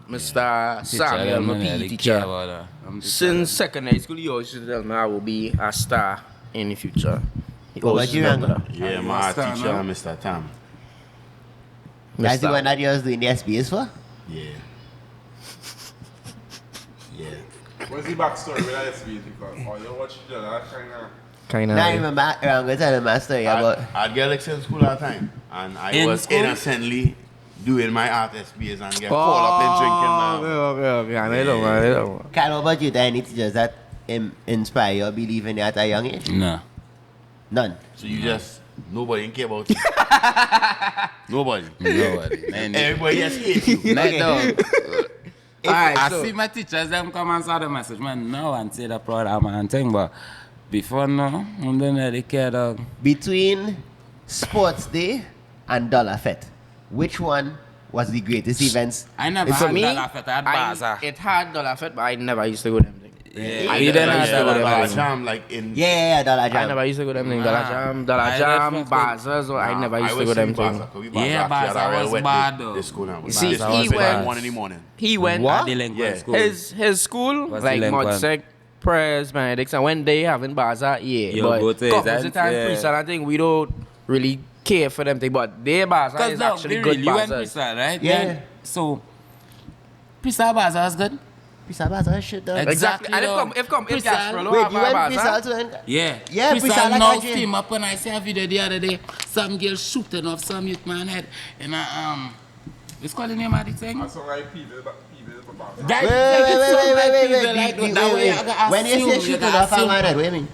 Mr. Samuel, my PE teacher. Since secondary school, he always used to tell me I will be a star in the future. He
What
always
about you,
used to tell me
Rango?
that.
Yeah, my art teacher, Mr. Tam.
That's the
Mr.
one that you was doing the SBS for?
Yeah. Yeah.
What's the backstory with ISB? Because, oh, you watch that kind of.
Now I remember Rango telling my story about...
I'd get lecture in school all the time, and I
In
was
school?
innocently doing my art SBAs and get caught up in drinking, man.
Okay. I know.
Carl, what about you? There any teachers that inspire you or believe in you at a young age?
No.
None.
So you just, nobody care about you. Nobody. Everybody just hate you.
Night dog.
Alright,
I
so-
see my teachers them come and saw the message, man. No one say that proud man thing, but before no, I'm don't really care, dog.
Between Sports Day and Dollar Fete, which one was the greatest events?
I never
For
had
me,
Dollar Fete, I had Bazaar.
it had Dollar Fete, but I never used to go them thing.
Yeah,
I
we didn't have
never used to go
Dollar
them
Fete.
thing.
Jam, like in.
Yeah, Dollar
I
Jam.
never used to go them thing.
Nah.
Dollar
I
Jam,
left
Bazaar, so I never used to go them thing.
Yeah, Bazaar was bad, though.
This school now.
You see,
This
he
was
went-
at 1 in the morning.
He went
What? Delinquent
Yeah.
school.
his school,
Was
like
delinquent.
Modsec, Prayers, Benedicts, and when they having Bazaar, yeah.
You
but
go to
couples
events,
of time,
yeah.
Freestyle, I think we don't really care for them thing, but their Bazaar
Because
is
no,
actually
be
good
real, you went
Bazaars.
Prisa, right?
Yeah.
So, Prisa Bazaar is good.
Pisa Bazaar shit though.
Exactly.
And
dog.
if
Prisa-
Gastrolo
Wait,
have
you
a
went
Bazaar,
Pisa too?
Yeah.
Yeah,
Prisa
Prisa like
now
a gym.
steam up when I see a video the other day. Some girl shooting off some youth man head. And it's called the name of the thing?
I saw like people about that.
That-
Wait. When you say shooting off a man, what do you mean?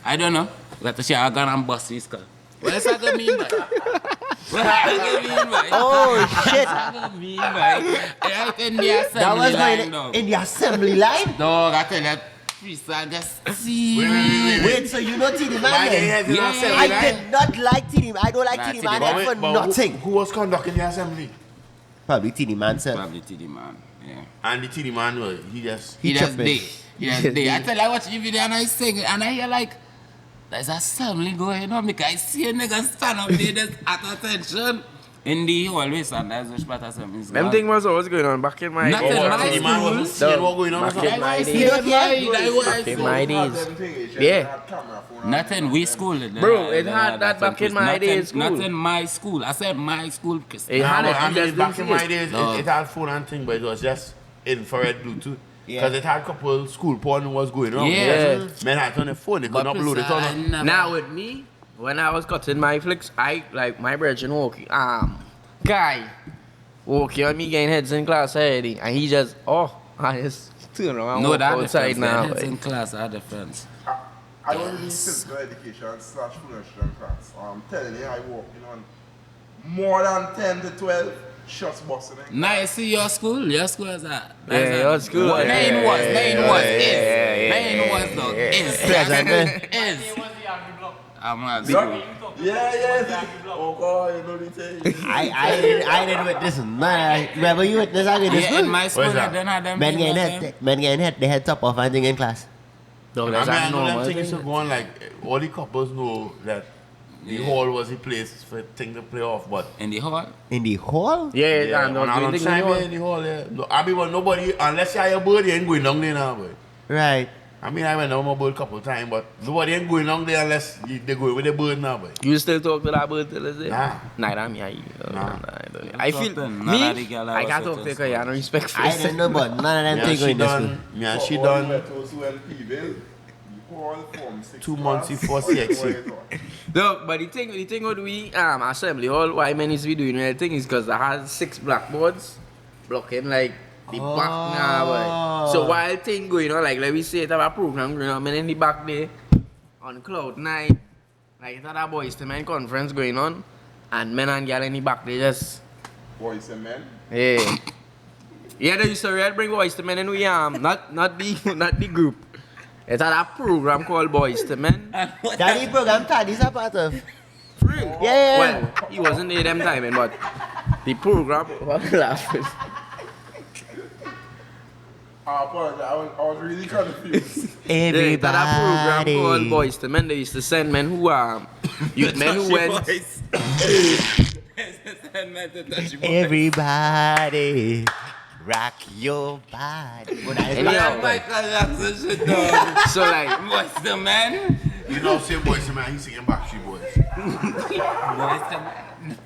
I don't know. Let us see a gun and bust his skull. What does that mean by? What does that mean by?
Oh shit!
What does that mean by? Right in the assembly
That was
line,
going
dog.
in the assembly line.
Dog, I tell you, Prisa just see.
Wait, so you know TD
My
Man then?
head in
Yeah.
assembly,
I
right?
did not like TD. I don't like
Nah,
TD
TD
Man
Man.
for
But
nothing.
Who was conducting the assembly?
Probably TD Man sir.
Probably TD man. Yeah.
And the TD man, well, he just.
He just
tripping.
did. He just did. I tell you, I watch the video and I sing it and I hear like, there's a assembly going on because I see a nigga stand up there just at attention in the hallways and that's which part of assembly is
them
going.
thing was always going on back in my
Nothing,
day.
my
TD man wasn't seeing what going on.
Back in my
I
days.
see it,
Back in my days. Yeah.
Nothing, we school.
Bro, it had that back in my days school.
Not in my school. I said my school. Chris.
It had it.
I
You
mean,
just
back
didn't
in
see
my
it.
days,
No.
it had phone and thing, but it was just infrared Bluetooth.
Yeah.
Because it had a couple school porn was going on.
Yeah.
Men had it on the phone, they could
But
upload it
Prisa, I
on.
never-
Now with me, when I was cutting my flicks, I like my brethren walking. Guy walking on me getting heads in class already, and he just I just turn around
No,
walk
that
outside
difference.
now.
It's
like.
in class, our difference.
I don't need physical education / furniture class. I'm telling you, I walk in on more than 10 to 12 shots busting.
Now you see your school is that.
Yeah, your school.
Nine was, dog. Is. I'm not
Yeah. Oh God, you know the thing.
I didn't witness none. Remember you witnessed I did this
in my school, I didn't have them.
Men getting hit, they head top off and thing in class.
Dog,
I
that's
mean, I know
normal.
them things are going like, all the couples know that the hall was the place for thing to play off, but
In the hall?
In the hall?
Yeah,
on a lunchtime in the hall, yeah. No, I mean, but nobody, unless you have your bird, you ain't going down there now, boy.
Right.
I mean, I went down my bird a couple of times, but nobody ain't going down there unless they go with the bird now, boy.
You still talk to that bird till this day?
Nah.
Nah, that me.
Nah.
I feel,
Something.
me,
None of the girl I
I
was
can't
with
talk to
us.
her because I don't respect for
I didn't know, but none of them things going to school.
Me and she
All
done
the letters well people, you call from 6
2 months
class.
before CXC.
No, but the thing what we assembly hall why men is we doing the thing is because I had 6 blackboards blocking like the back now, boy. So while thing going on, like let me say it have a program going on, men in the back there on cloud 9, like it had a boys to men conference going on, and men and girl in the back they just
Boys and men.
yeah. Yeah, they used to bring boys to men and we not the group. It had a program called Boys to Men.
That the program Taddy's a part of.
Real?
Yeah.
Well, he wasn't there them timing, but the program was laughing.
I apologize, I was really confused.
They had a program
Everybody.
called Boys to Men. They used to send men who youth men who went.
Everybody. Rock your body.
So like,
What's the man?
You know, say boys, man, he's singing Backstreet Boys.
What's the man?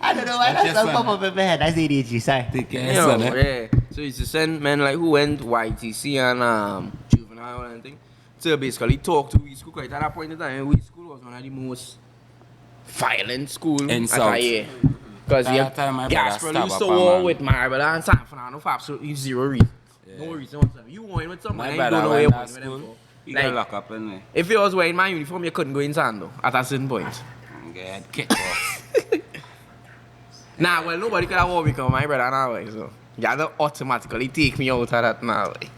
I don't know why that song pop up in my head. That's ADHD, sorry.
yeah. So he used to send men like who went YTC and juvenile and anything to basically talk to we school. Because at that point in time, we school was one of the most violent school
In South.
Because you
That time my
gas
brother
used
stab
to
up a
war
man.
with Marble and San Fernando for absolutely zero reason. No reason whatsoever. You went with somebody,
My
you
brother
don't know where you
went
went
to
with them
school.
for.
He
Like-
got locked up in there.
If you was wearing my uniform, you couldn't go in Sando at a certain point.
Get kicked off.
Nah, well, nobody could have worn me because my brother now, like, so. You had to automatically take me out of that now, like.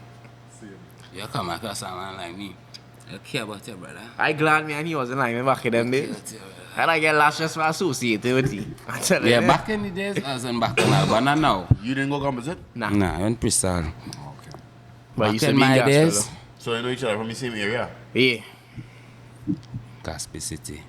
You come across a man like me. You care about your brother.
I glad me and he wasn't like me back in them days. And I get last just for associated with you. I tell you.
Yeah, back in the days, I was in back in Albana now.
You didn't go composite?
Nah.
Nah, I went Bristol.
But
Back
you said
in
me
my
gas,
days,
fella.
So you know each other from the same area?
Yeah.
Caspi City.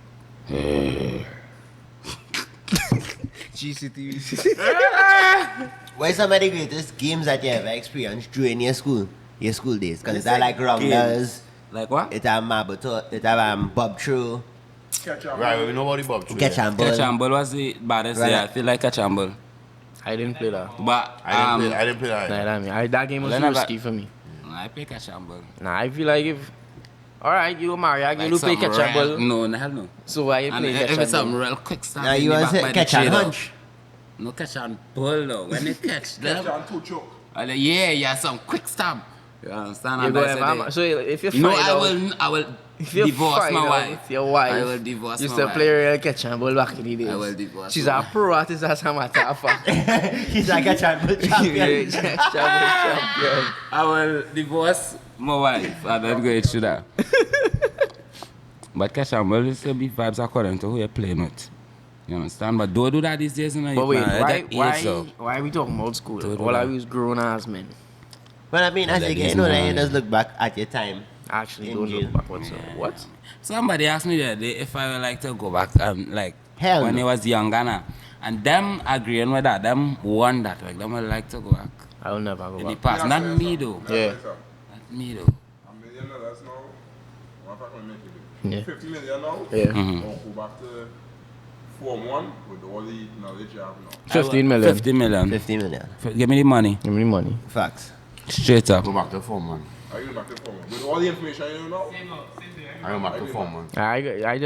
GCTV.
What are some of the greatest games that you ever experienced during your school days? Because it's like rounders,
Like what?
it's a marble, it's a bob throw,
Catch up.
Right, we know about the Bob Tree.
catch and
Catch
ball.
and ball was the baddest.
Right.
Yeah, I feel like catch and ball.
I didn't play that.
But
I didn't play that.
Nah, that game was
Well,
too
never-
risky for me.
I play catch and ball.
Nah, I feel like if. Alright, you marry, I
Like
you play catch and
real-
ball.
No, no, hell no.
So why you
And
play catch
if
and
it's something
ball?
real quick stuff.
Now you want to say catch and hunch.
No catch and ball though. When you catch them,
Catch and two choke.
yeah, some quick stab. You understand?
You
And
go
I said,
have, so if you
no,
find out,
I will
if you
divorce
find
my
out
wife.
with your wife,
I will divorce
used
my
to
wife.
play real catch and ball back in the days.
I will divorce
She's
my
a
wife.
pro artist as a matter of fact.
He's like a catch and ball champion.
champion.
I will divorce my wife. I don't go through that. But catch and ball is still be vibes according to who you're playing with. You understand? But don't do that these days, you know.
But wait,
Why?
why are we talking old school?
Don't do
All I
that.
was grown ass men.
But I mean, as you
That
get,
is
you know, then you
nice.
just look back at your time.
Actually,
In
don't
jail.
look back whatsoever. What?
Somebody asked me the other day if I would like to go back, like
Hell
when
no.
I was younger now. And them agreeing with that, them want that, like them would like to go back
I will never go
in the
back.
past. Not me though.
Yeah.
Not me though.
$1 million now. What am I making
Yeah.
it? 50 million now.
Yeah.
Mhm.
Or go back to Form 1 with all the knowledge you have now.
15 million.
50 million.
50 million.
Give me the money.
Give me money.
Facts.
Straight up.
Go back to form, man.
Are you going back to Form 1? With all the information you know now?
I go back to form, man.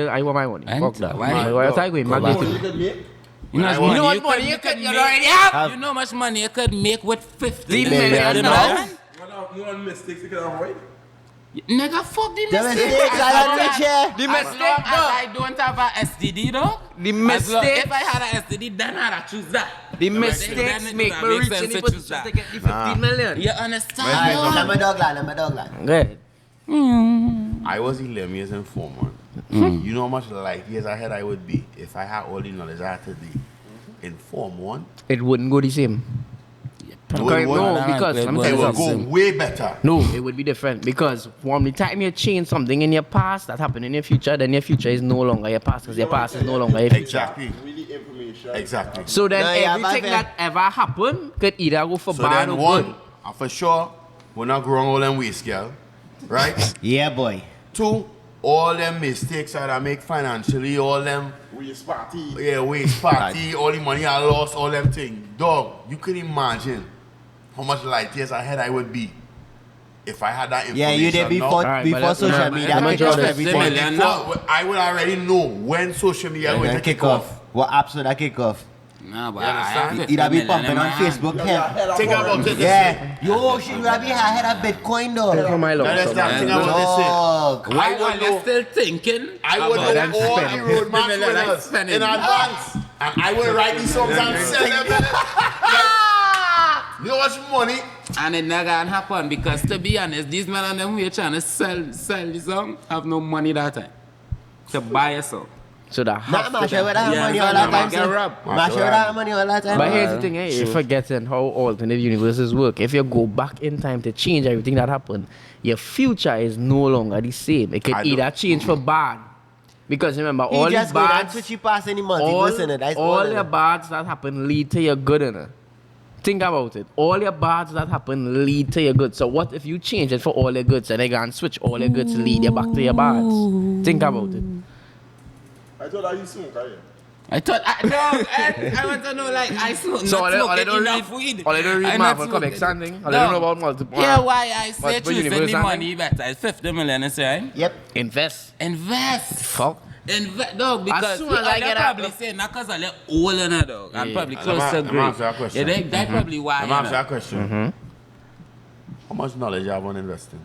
I want my money.
And
Fuck that.
why-
Why are you going
Go back.
What you could make?
You know,
I
how
want-
much
You know what
could-
money you could
make-
already have?
You know how much money you could make with 50
million
million
now?
dollars?
You want mistakes you can avoid?
Nigga, fuck the
The
mistake.
mistakes
As
are
long
not
as-
here.
The
As
mistake,
long as
no.
I don't have a STD though.
The
As long-
mistake.
If I had a STD, then I'd choose that.
The mistakes make me reach in the position to get the 15 million.
You understand?
Alright, let me dog land.
Good.
I was 11 years in Form 1. You know how much light years ahead I would be if I had all the knowledge I had today in Form 1?
It wouldn't go the same.
No,
Okay,
it
no,
wouldn't.
because let me
It
tell you
would go
something.
way better.
No, it would be different because from the time you change something in your past that happened in your future, then your future is no longer your past because your past is no longer your future.
Exactly.
Really information.
Exactly.
So then
No, yeah,
everything
but
that ever happened could either go for
So
bad
then
or
one,
good.
for sure, we're not growing all them waste, girl. Right?
Yeah, boy.
2, all them mistakes that I make financially, all them
Waste party.
waste party, all the money I lost, all them things. Dog, you can imagine how much light years ahead I would be if I had that information.
Yeah, you did before
now.
Alright,
before
but let's
social
remember,
media
let me
kick
draw
off
this
everything.
million now.
Before, I would already know when social media going to kick off.
What apps would that kick off?
Nah, but
You understand?
I have
It'll be
50
pumping
million
on
in my hand.
Facebook.
Yeah,
Yeah.
head up
Think
already.
about it.
Yeah. Yo, she will be ahead of Bitcoin though.
For my
You
love.
understand? Think about
Dog.
this.
Why
I
are
would
you
know.
still thinking?
I would
about
know
them
all the
spending.
roadmap
50 million
winners
spending.
in advance. And I would write these songs and sell them. You know how much money?
And it never gonna happen because to be honest, these men and them who are trying to sell the song have no money that time to buy a song.
So that
Nah,
has
Masha
to
would have
Yeah,
money all
so
that
now
time.
get
So.
robbed.
Masha would have money all that time.
But here's the thing, you're forgetting how alternative universes work. If you go back in time to change everything that happened, your future is no longer the same. It could
I
either
don't-
change for bad. Because remember, all
He
the
just go down
bads,
switchy past any multiverse in it. That's
all
in
your
it.
bads that happen lead to your good in it. Think about it. All your bads that happen lead to your good. So what if you change it for all your goods and they can switch all your goods to lead you back to your bads? Think about it.
I thought that you smoke, right?
I thought, I want to know, like, I smoke,
So
not
all they
smoking
don't
enough
read,
weed.
all they don't read
I
Marvel
not
comics
smoking-
and thing. All they don't know about multiple.
Yeah, why I say
Multiple
choose
universe
any
and
money better. It's 50 million, is right?
Yep.
Invest.
Invest.
Fuck.
Invest, dog, because
soon as I get out-
probably say, not because they're old in it, dog, and
Yeah.
probably
Let
close
me-
to
let me
grave.
answer that question.
Yeah, that's probably why.
Let me ask you a question. How much knowledge you have on investing?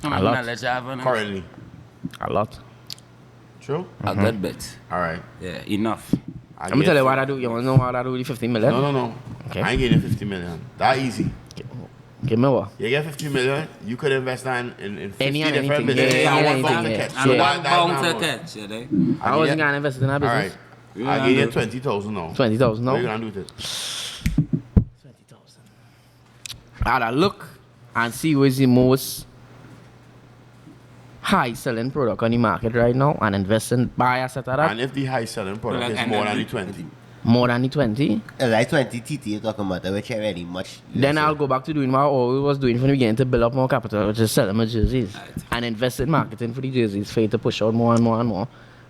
How much
A lot.
knowledge you have on it?
Currently.
A lot.
True?
A good bit.
Alright.
Yeah, enough.
Let me tell you what I do. You want to know what I do with the 50 million?
No.
Okay.
I ain't getting 50 million. That easy.
Give me what?
You get 50 million, you could invest that in 50
Any and
different
anything.
businesses.
Yeah,
and
any
one
anything,
bound to
yeah.
catch.
And
So
one
that- that's
bound
not
to
one.
catch, you know?
I wasn't going to invest in that business.
Alright.
Yeah,
I give you
do.
20,000 now.
20,000
What
now.
are you gonna do with it?
20,000. I'd look and see what's the most high selling product on the market right now and invest in buy a set of that.
And if the high selling product
Well,
is
and
more
then
than the
the-
20,
More than the 20.
Like 20 TT you're talking about, which already much.
Then
lesser.
I'll go back to doing what I always was doing from the beginning to build up more capital, which is selling my jerseys.
Right.
And invest in marketing for the jerseys for it to push out more and more and more.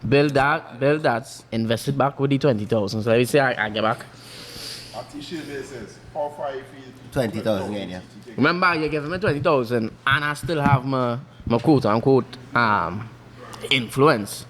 Build that, invest it back with the 20,000. So let me say I get back.
A t-shirt basis. How far you feel?
20,000, yeah.
Remember, you give me 20,000 and I still have my quote unquote influence.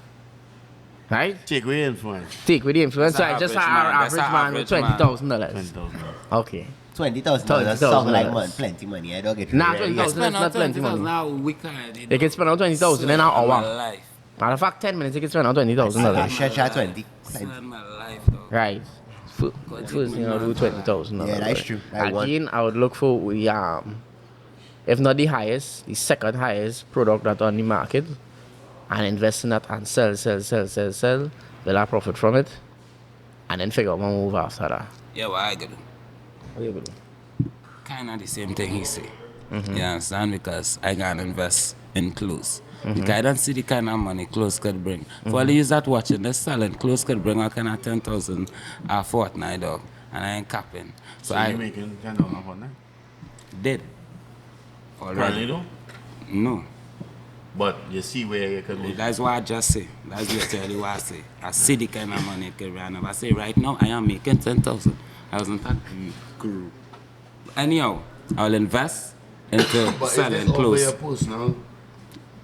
Right?
take away influence.
Take with the influence. So I
That's
just
an
our
average
average
man.
man with
That's an
$20,000.
20,000.
Okay.
$20,000
$20,000
sound like man, plenty money. I don't get
Nah,
really-
20,000
Spend
is not plenty money.
now we can't.
You can spend out 20,000 in an hour.
Life.
Matter of fact, 10 minutes you can spend out $20,000.
Share 20.
Spend my life, dog.
Right. First thing I'll do $20,000.
Yeah, that's true. That one.
Again, I would look for the if not the highest, the second highest product that on the market, and invest in that and sell, build a profit from it, and then figure out my move after that.
Yeah, what I gonna do?
What you gonna do?
Kind of the same thing he say. You understand? Because I gotta invest in clothes. Because I don't see the kind of money clothes could bring. For all these that watching, they're selling clothes could bring a kind of 10,000 a fortnight, dog. And I ain't capping. So
So
I
you making 10,000 a fortnight?
did.
Currently
Already.
though?
No.
But you see where you could make.
That's what I just say. That's literally what I say. I see the kind of money I can run up. I say right now I am making 10,000. I wasn't that guru. Anyhow, I'll invest into
But is
selling
this over
clothes.
your personal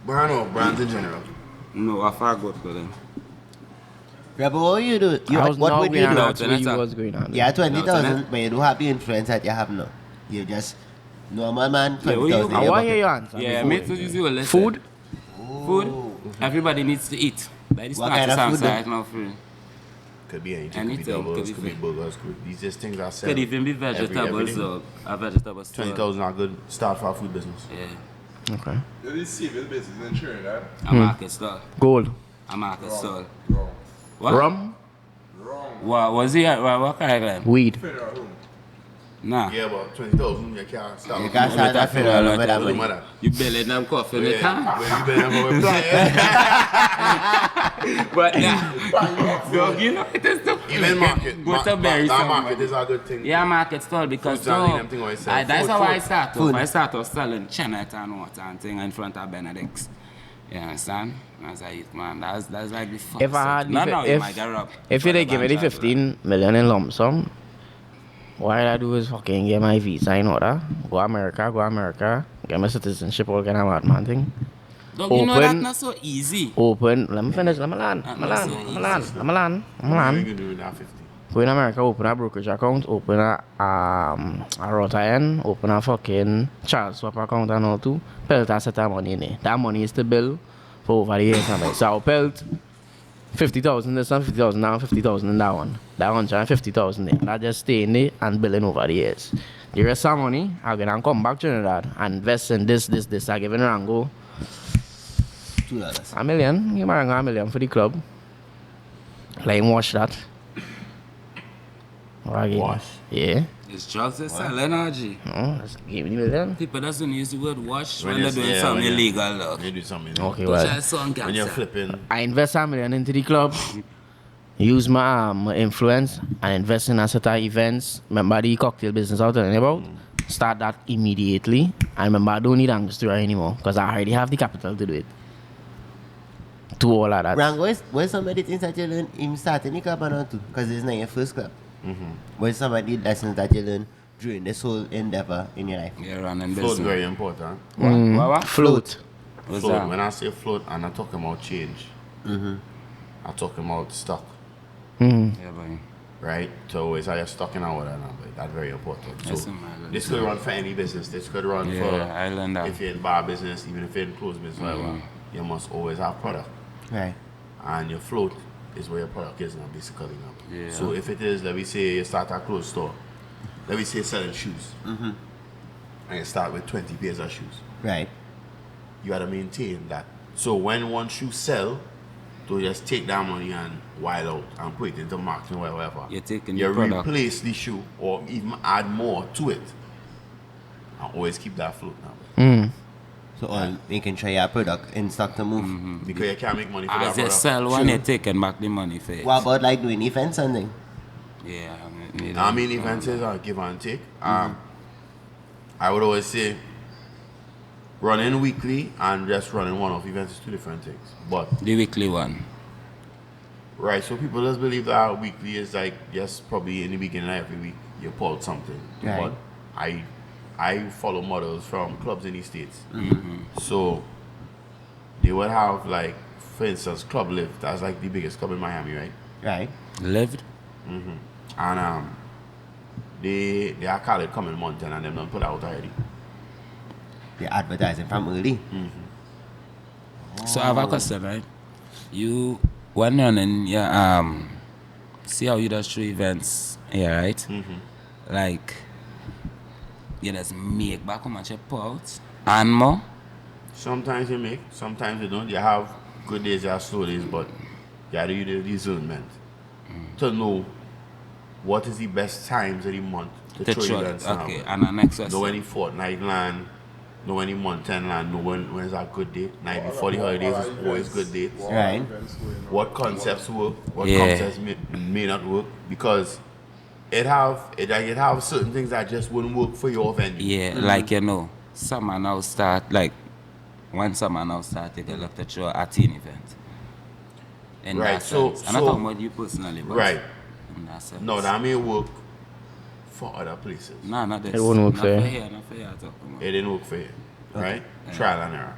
brand or brands in general?
No, I forgot for them.
Rebel, what you do? You,
I was
what
not
would you
going
do?
on where you
Janetta.
was going on.
Yeah,
No,
20,000,
Janetta.
but you don't have the influence that you have now. You just normal man,
Yeah, what you-
20,000. in
I
your
want to
pocket.
hear your answer.
Yeah,
before.
make sure you listen.
Food?
Food. Everybody needs to eat. By this
What
part
kind of
of
food
side now free.
Could be anything.
Anything,
Could be doubles,
could
could
be
be burgers. These just things that sell.
Could even be
every
vegetables
day.
or a vegetable store.
20,000 are good start for our food business.
Yeah.
Okay.
You did civil business in Trinidad?
A market store.
Gold.
A market store.
Wrong.
What?
Rum.
Wrong.
What was he at? What kind of
Weed.
Federal home.
Nah.
Yeah, but 20,000 you can't start.
You can't start that funeral with that
Doesn't
money.
matter.
You belling them coffee in the can.
When you been there for a plan,
But nah. Dog, you know it is the
even market.
Butterberry
That
somewhere.
market is a good thing.
Yeah, market stall because
Food and them thing what you sell.
that's
Food,
how I
food.
start off.
Food.
I start off selling chenet and water and thing in front of Benedict's. You understand? As a youth man, that's like the first.
If I had,
no, you might
if,
get robbed.
if you did give me the 15 million in lump sum, what I do is fucking get my visa in order, go America, get my citizenship, all kind of madman thing.
Dog, you know that's
Open-
not so easy.
Open, let me finish, let me land.
What you can do in that 50?
Go in America, open a brokerage account, open a Rotayen, open a fucking child swap account and all too. Pelt a set of money in it. That money is to bill for over the years. So I'll pelt 50,000 this one, 50,000 down, 50,000 in that one. That 150,000 there. That just stay in there and billing over the years. The rest of money, I'm gonna come back to Trinidad and invest in this. I give in Rango
$2.
$1 million. Give Rango $1 million for the club. Let him watch that.
Wash?
Yeah.
It's drugs that sell energy.
No, just give me $1 million.
People doesn't use the word wash
When
when they're
you-
doing
yeah,
something
when you-
illegal, dog.
You do something.
Okay,
Which
well.
I saw on
When you're
cancer.
flipping,
I invest $1 million into the club, use my influence and invest in a set of events. Remember the cocktail business I was telling you about? Start that immediately. And remember, I don't need Angostura anymore because I already have the capital to do it. To all of that.
Rango, where's some of the things that you learn in starting the club or not too? Because it's not your first club. Where's some of the lessons that you learn during this whole endeavor in your life?
Yeah, running
float
business.
very important.
What?
Float.
What's
Float.
that?
When I say float, I'm not talking about change. I'm talking about stock,
Mm.
Yeah, boy.
right? So it's either stock in our number. That's very important.
Yes,
So
man.
this could run for any business. This could run
Yeah,
for
I learned that.
if you're in bar business, even if you're in clothes business, whatever. You must always have product,
Right.
and your float is where your product is now, basically now.
Yeah.
So if it is, let me say you start a clothes store, let me say selling shoes, and you start with 20 pairs of shoes.
Right.
You gotta maintain that. So when one shoe sell, to just take that money and wild out and put it into marketing or whatever.
You're taking
you
the product.
replace the shoe or even add more to it. And always keep that float now.
So all making sure your product in stock to move.
Because you can't make money for that
As you
product.
sell one, you're taking back the money for it.
What about like doing events and things?
Yeah,
I mean events is a give and take. I would always say running weekly and just running one-off events is two different things. But
the weekly one.
right, so people just believe that weekly is like just probably in the beginning of every week you pull out something.
Right.
But I follow models from clubs in the States. So they would have like, for instance, Club Live. That's like the biggest club in Miami, right?
Right.
Lived?
And they are called it coming mountain and them done put out already.
They're advertising from early.
So I have a question, right? You, when running your, see how you just through events here, right? Like, you just make back how much you put out and more.
Sometimes you make, sometimes you don't. You have good days, you have slow days, but you gotta do the discernment to know what is the best times of the month to throw
throw it.
events
Okay,
now.
and the next question.
Know any fortnight land, know any month end land, know when is a good date. Night before the holidays is always good dates.
Right.
What concepts work, what
Yeah.
concepts may not work, because it have certain things that just wouldn't work for your venue.
Yeah, like you know, summer now start, like, when summer now start, take a look to throw a teen event. In
Right,
that
so-
sense. I'm not
so-
talking about you personally, but
Right.
in that sense.
No, that may work for other places.
No, not this.
It wouldn't work
not
for you.
here, not for here. I'm talking about.
It didn't work for you, right? Trial and error.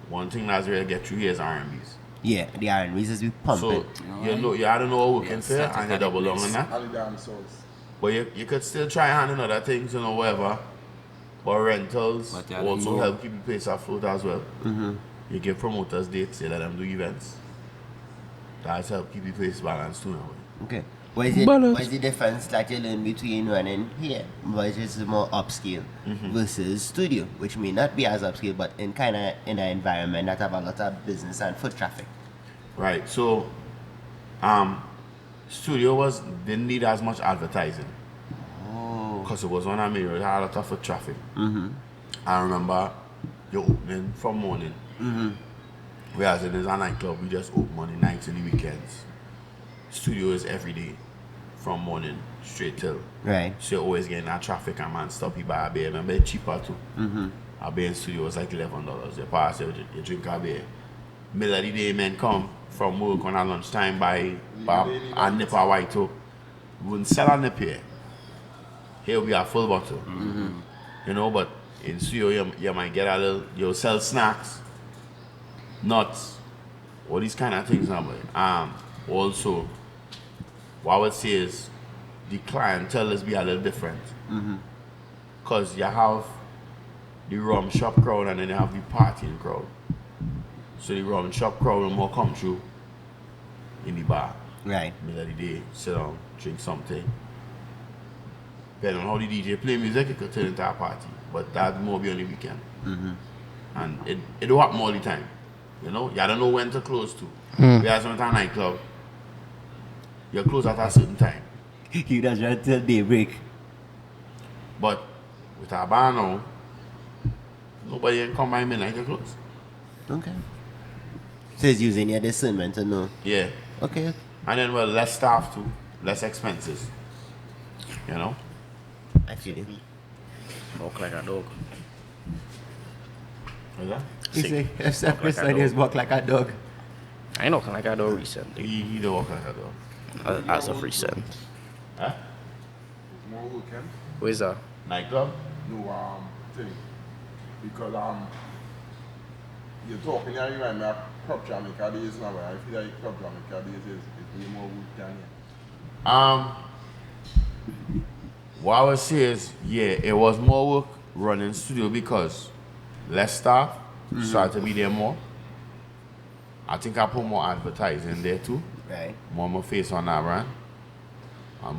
One thing that's really get through here is R&Bs.
Yeah, the R&B's is we pumping.
So you had to know what working
Yes,
for you
set it
and you
at the
double down
place.
on that.
All the damn souls.
But you could still try handling other things, you know, whatever. But rentals
But you
also
know-
help keep the place afloat as well. You give promoters dates, you let them do events. That's help keep the place balanced too now.
Okay. What is the difference that you learn between running here, which is more upscale, versus studio, which may not be as upscale, but in an environment that have a lot of business and foot traffic?
Right. So, studio didn't need as much advertising. Oh. Because it was on a mirror, it had a lot of foot traffic. I remember you're opening from morning. Whereas it is a nightclub, we just open Monday nights and the weekends. Studio is every day, from morning straight till.
Right.
So you're always getting that traffic and man stop you by a beer. Remember it's cheaper too. A beer in studio was like $11. You pass, you drink a beer. Middle of the day, men come from work on a lunchtime by a nip of white too. We wouldn't sell a nip here. Here we have full bottle. You know, but in studio you might get a little, you'll sell snacks, nuts, all these kind of things. Also, what I would say is the clientele is be a little different. Because you have the rum shop crowd and then you have the partying crowd. So the rum shop crowd will more come through in the bar.
Right.
Middle of the day, sit down, drink something. Depending on how the DJ play music, it could turn into a party. But that more be on the weekend. And it don't happen all the time. You know, you don't know when to close to. Whereas when it's a nightclub, you close at a certain time.
You just run till daybreak.
But with our bar now, nobody can come by midnight to close.
Okay. So it's using your discernment to know.
Yeah.
Okay.
And then less staff too, less expenses. You know?
I feel it.
Walk like a dog.
Is that?
You say, if Christon is walk like a dog.
I know like a dog recently.
He don't walk like a dog.
As of recent.
Huh?
More weekend?
Where's that?
Nightclub?
No, thing. Because you're talking here, you remind me of Club Jamaica days now. I feel like Club Jamaica days is way more weekend here.
What I would say is, yeah, it was more work running studio because less staff started to be there more. I think I put more advertising there too.
Right.
More face on that brand.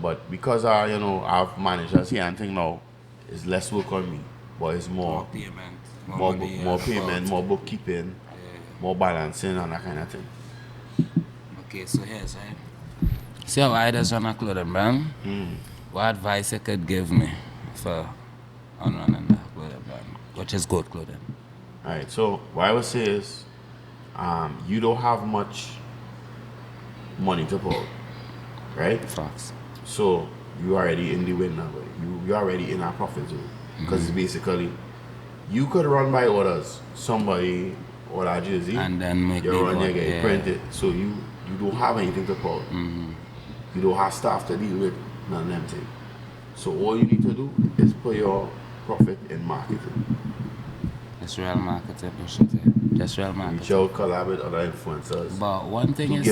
But because I have managers here and thing now, it's less work on me. But it's more
payment.
More payment, more bookkeeping, more balancing and that kind of thing.
Okay, so here's right. See how I just run a clothing brand? What advice you could give me for running that clothing brand, which is good clothing?
Alright, so what I would say is, you don't have much money to pull, right?
Facts.
So you already in the win now, you're already in a profit zone. Because it's basically, you could run by orders, somebody order a jersey,
and then make
you run, you get it printed. So you don't have anything to pull. You don't have staff to deal with, none of them things. So all you need to do is put your profit in marketing.
That's real marketing, that's real marketing.
Reach out, collab with other influencers.
But one thing you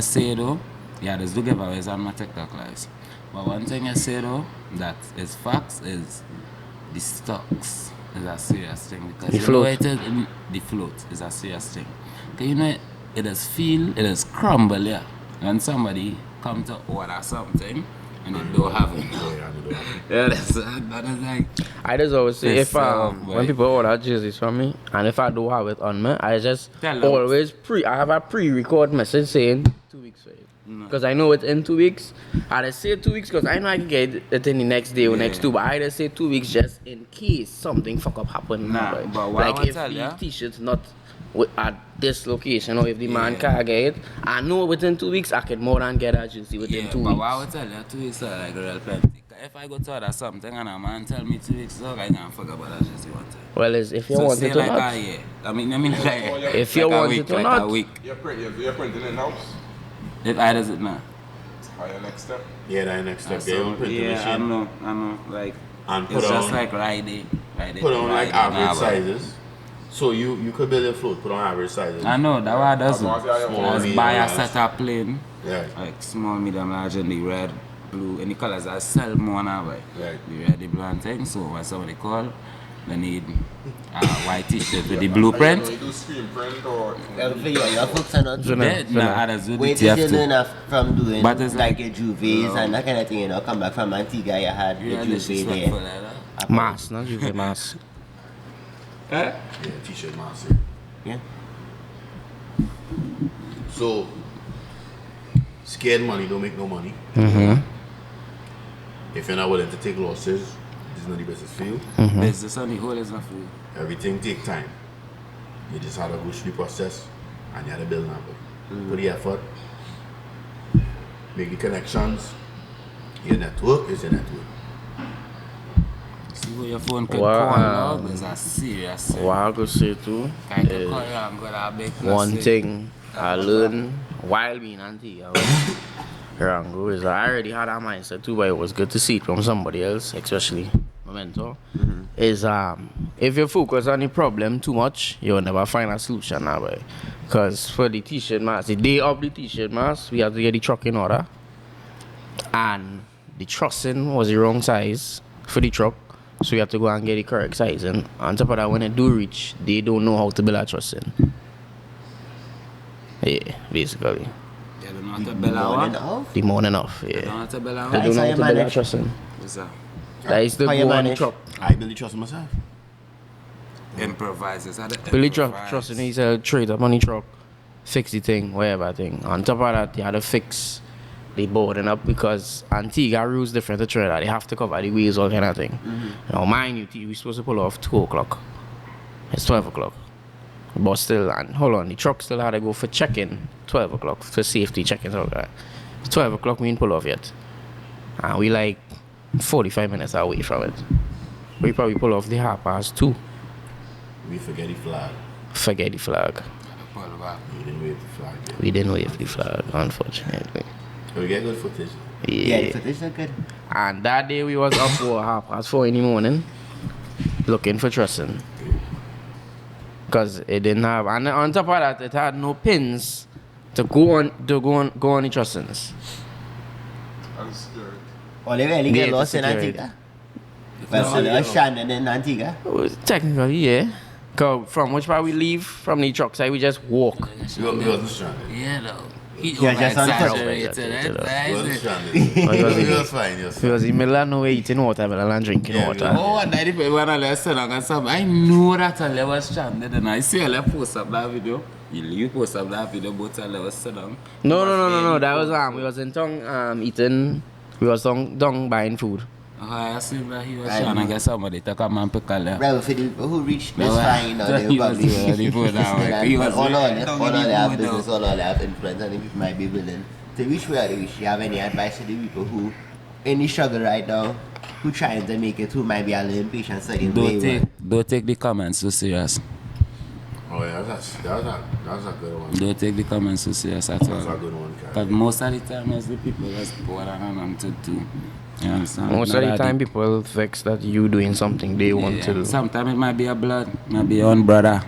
say though, yeah, there's do giveaways on my TikTok lives. But one thing you say though, that is facts, is the stocks is a serious thing. Because
the float.
The float is a serious thing. Because you know, it is crumble, yeah. When somebody come to order something and they don't have it. Yeah, that is like.
I just always say if
when
when people order jerseys from me and if I don't have it on me, I just
Tell them.
always I have a pre-record message saying 2 weeks for it. Because I know it's in 2 weeks. I just say 2 weeks because I know I can get it in the next day or next 2. But I just say 2 weeks just in case something fuck up happen.
Nah, but what
like
I
if
tell
the
ya,
t-shirt's not at this location or if the man can't get it, I know within 2 weeks I can more than get a jersey within 2
but
weeks.
what I would tell you, 2 weeks are like real plenty. If I go to order something and a man tell me 2 weeks, so I can't forget about that jersey one time.
Well, if you
So
want
say
it to
like
not.
a year. I mean like
If you
like a
want
week,
it to
like
not.
a week.
You're printing in house.
If I does it now.
How your next step?
Yeah, that next step. They will print the
I
machine.
know. Like
And put
it's just
on,
like riding.
put on like
riding
average
hour.
sizes. So you could build a float, put on average sizes.
I know, that what I does.
Small,
Just buy a set of plain,
Yeah.
like small, medium, large, and the red, blue, any colors I sell more now, right?
Right.
The red, the blue, and thing. So when somebody call, They need white t-shirt with the blueprint.
You do screen print or...
Your folks are not
Dead. Nah, others would
wait
be
till you learn from doing
But it's
like your Juves and that kind of thing, you know, come back from Antigua, you had the Juve there.
Mask, not Juve mask.
Yeah, t-shirt master.
Yeah.
So, scared money don't make no money. If you're not willing to take losses, this is not the business for you.
Business on the whole is not for you.
Everything take time. You just have to go through the process and you have to build number. Put the effort, make the connections. Your network is your network.
See where your phone can
Wow.
call log is a serious thing.
What I could say too
Can you
is
call Rango that big
one
plus
thing I learned while being Antigua Rango is I already had that mindset too, but it was good to see it from somebody else, especially my mentor. Is if you focus on the problem too much, you'll never find a solution that way. Because for the t-shirt mask, the day of the t-shirt mask, we had to get the truck in order. And the trussing was the wrong size for the truck. So we had to go and get the correct size. And on top of that, when they do reach, they don't know how to build a trussing. Yeah, basically.
They don't know how to build a what?
The morning off,
They don't know
yeah.
how to build a
They
what?
don't know how to build a
manage?
trussing.
What's that?
That is to
How you
go on the
manage?
truck.
I build the trust in myself.
Improvisers. How to
Billy
improvise.
trussing, he's a trade up on the truck, fix the thing, whatever thing. On top of that, they had to fix the boarding up because Antigua rules different to Trinidad. They have to cover the wheels, all kind of thing. Now, mind you, we're supposed to pull off 2 o'clock. It's 12 o'clock. But still, and hold on, the truck still had to go for check-in 12 o'clock for safety check-in. So 12 o'clock, we didn't pull off yet. And we like 45 minutes away from it. We probably pull off the 2:30.
We forget the flag.
Forget the flag.
Pull back.
We didn't wave the flag yet.
We didn't wave the flag, unfortunately.
So we get good footage.
Yeah,
Yeah.
the footage look good.
And that day we was up for 4:30 in the morning, looking for trussing. Cause it didn't have, and on top of that, it had no pins to go on the trussings.
And scared.
Or they really
Yeah,
get
to
lost in
secure it.
Antigua. Well, so they're stranded in Antigua.
Well, technically, yeah. Cause from which part we leave from the truck side, we just walk.
We wasn't stranded.
Yeah, though. He
Yeah, just on foot.
exaggerated it.
We wasn't
Right?
stranded.
It was
We was fine. It was
It
fine.
was in the middle of nowhere eating watermelon and drinking
Yeah,
water.
Oh, and I did when I left Selang and some. I know that I was stranded and I see I post up that video. You post up that video, but I was Selang.
No. That was we was in town eating. We was down buying food.
I assume that he was trying to get somebody to come and pick a left.
Well, for the people who reached this
No,
fine, you know, they
he
will
was
probably
doing the food now, like, he was
all
doing-
they have business, all they have influence, and the people might be willing to reach where they reach. You have any advice to the people who in the struggle right now, who trying to make it, who might be a little impatient, studying way
Don't take the comments so serious.
Oh yeah, that's a good one.
Don't take the comments so serious at
That's a
all.
good one,
Because
Kyle.
most of the time, it's the people that's bored and I'm to do. You understand?
Most
Not
of the
that
time, people vex that you doing something they want to do.
Sometimes it might be a blood, might be your own brother.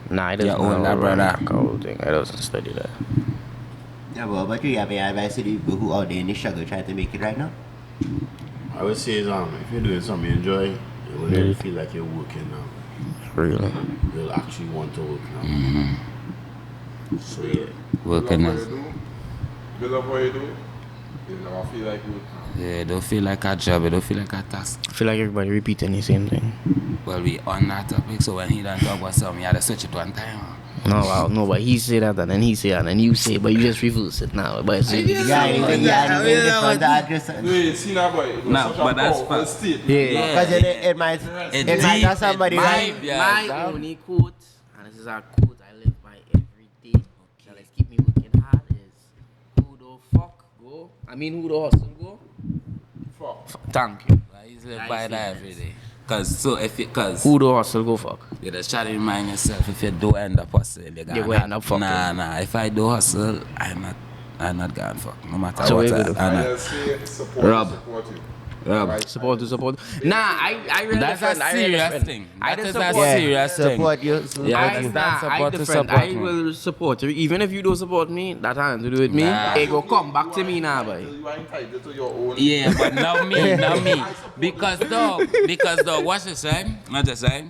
Nah, it doesn't
Your older
know
brother.
that whole thing. I doesn't study that.
Yeah, but you have any advice to the people who are there in the struggle trying to make it right now?
I would say is if you're doing something you enjoy, you will never feel like you're working now.
Really.
You'll actually want to work now. So yeah.
Working
Love what
as.
you do. You love what you do. You never feel like working.
Yeah, don't feel like a job, it don't feel like a task.
I feel like everybody repeating the same thing.
Well, we on that topic, so when he done talk about something, you had to switch it one time.
No, but he say that and then he say that and then you say, but you just reverse it now. But it's
Yeah, anything different to add, Christon?
Wait, see now, boy. It was
No,
such
but
a
that's
powerful
fast.
statement.
yeah.
Because it might have somebody right.
My only quote, and this is a quote I live by every day, that let's keep me working hard, is who the fuck go? I mean, who the hustle go?
Fuck.
Thank you.
I used to live by that every day. Cause
Who the hustle go fuck?
you just try to remind yourself if you do end up hustling, you're
You
gonna
will end up fucking.
Nah. If I do hustle, I'm not gonna fuck. No matter
So
what.
we good.
I just say support
Rob.
you.
Support to support. Nah, I really
That's
different.
a
I really
serious
different.
thing.
I
That
just
is a
support.
serious thing.
Support you.
Yeah,
support
I
you.
stand support
I
to
different.
support
I
me.
will support you. Even if you don't support me, that has to do with me.
Nah.
It go come back to me now, boy.
You are entitled to your own.
Yeah, but not me. Because dog, watch this, right? Not this, right?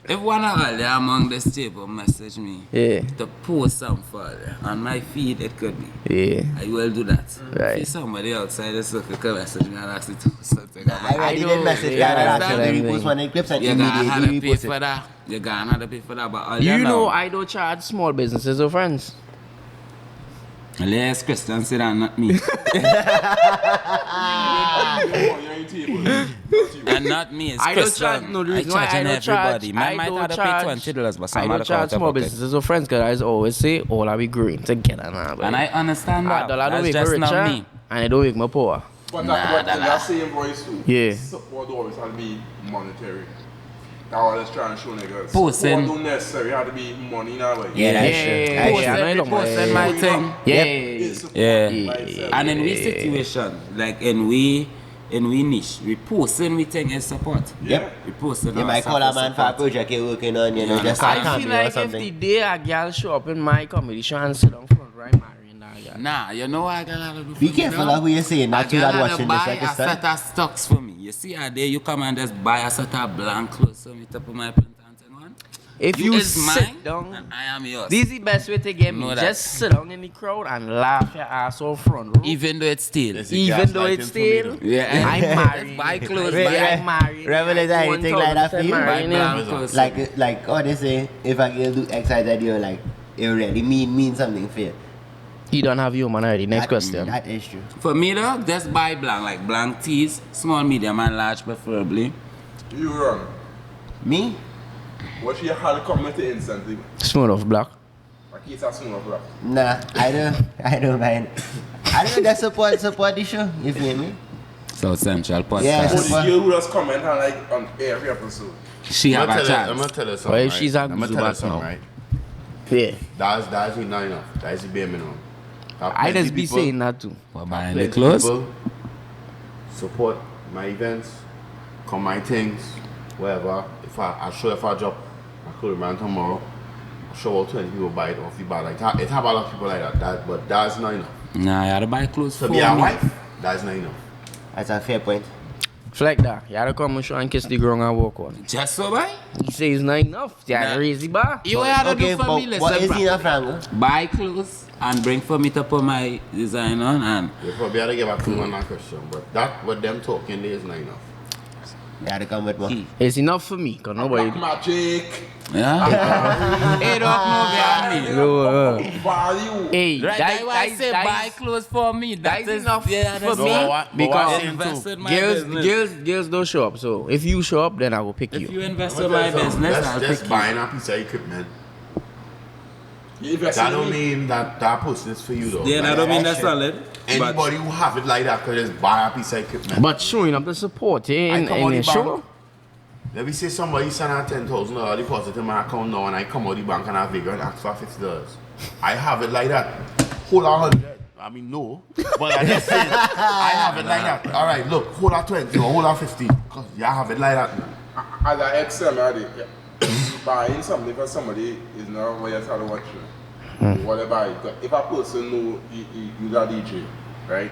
If one of all there among this table message me to post some further on my feed, it could be.
Yeah.
I will do that.
Right.
If somebody outside the circle can message me and ask me to post something.
I already
know,
did message
yeah,
that
that's
actually
the
repost one of the clips and
You're gonna have to
immediately
pay
repost
for
it.
that. You're gonna have to pay for that. But all
You know,
know,
I don't charge small businesses or friends.
Yes, Christian said that, not me. And not me, it's
I don't
Christian.
charge. No, the
I
reason why I
charging
don't charge.
everybody. Man might have to pay $20, but some
I
other
don't charge small businesses or friends because I always say, all are we growing together now. boy.
And I understand that.
I don't
That's
make me
just
richer,
not me.
and I don't make me poor.
But
Nah,
that same voice too.
Yeah.
Support always has to be monetary. That was trying to show niggas.
Posting.
Support don't necessarily have to be money now. Like.
Yeah, that's
Yeah,
true.
yeah,
That's
yeah,
true.
I know you
Posting
don't
my
mind.
thing.
Yeah.
It's support
Yeah.
mindset.
And in we situation, like in we niche, we posting we think is support.
Yeah.
We posting.
You might call a man for a project you're working on, you know, just start
I
camping
feel
or
like if
something.
the day a girl show up in my comedy show and sit down front, right, marrying that girl.
Nah, you know what I gotta do for
Be
me,
careful
dog?
of who you're saying, not you
I
that
gotta
watching
buy
this like
a
a
set of stocks for me. You see a day you come and just buy a set of blank clothes for me to put my print on.
If you
is
sit
mine
down,
and I am yours.
this is the best way to get me.
Know that.
Just sit down in the crowd and laugh your ass off front row.
Even though it's still.
Even though it's still,
Yeah.
I'm married.
Buy clothes,
Wait,
buy
yeah.
I'm married.
Rebel is anything like that for you?
buy
1,000%
blank
married.
clothes.
Like, oh, they say, if a girl do X, Y, Z, you like, it really mean something for you.
You don't have human already. Next
That-
question.
That is true.
For me though, just buy blank, like blank tees, small, medium and large preferably.
You wrong.
Me?
What you had to comment to instantly?
Smooth of black.
I keep that soon of rap.
Nah, I don't mind. I don't just support the show, you feel me?
South Central podcast.
Yeah.
Or the girl who does comment on like on every episode.
She have a
I'm
chance.
gonna tell her something.
Well,
right?
she's a
I'm gonna tell
Zubat
her something,
now.
right?
Yeah.
That's not enough. That's the bare minimum.
I just be saying that too.
For buying the clothes.
People support my events, come my things, whatever. If I show if I drop a clothing brand tomorrow, I show out 20 people buy it off the bar. Like that, it have a lot of people like that. But that's not enough.
Nah, you gotta buy clothes
To
for
be a
me.
wife, that's not enough.
That's a fair point.
Like that. You gotta come and show and kiss the ground and walk on.
Just so buy.
He says it's not enough. You gotta
Nah.
raise the bar.
You gotta
Okay,
do for me,
but what is
listen.
enough, Rango?
Buy clothes and bring for me to put my design on and
You probably have to get back to one question, but that what them talking there is not enough.
You had to come with me.
It's enough for me, cause nobody.
Black magic.
yeah. Hey, don't know behind me.
Value.
Hey,
Right, that's why I say buy clothes for me.
that is enough
yeah,
for
that's
me
enough.
because
Invest in my business.
girls don't show up. So if you show up, then I will pick
If
you.
you invest in my business, I'll
That's
pick
just
you.
buying a piece of equipment.
You invest
That
in
don't
me.
mean that person is for you though.
Yeah, I don't mean that's solid.
Anybody who have it like that could just buy a piece of equipment.
But showing up the support in
come on
a
the
show.
bank. Let me say somebody send out $10,000 deposit in my account now and I come out the bank and I figure and ask for $50. I have it like that. Hold on 100. I mean no. But I just said I have it like that. Alright, look, hold on 20 or hold on 50. Cause you have it like that.
As an ex-Samadi, buying something for somebody is not what you're trying to watch. Whatever. If a person know you got DJ, right?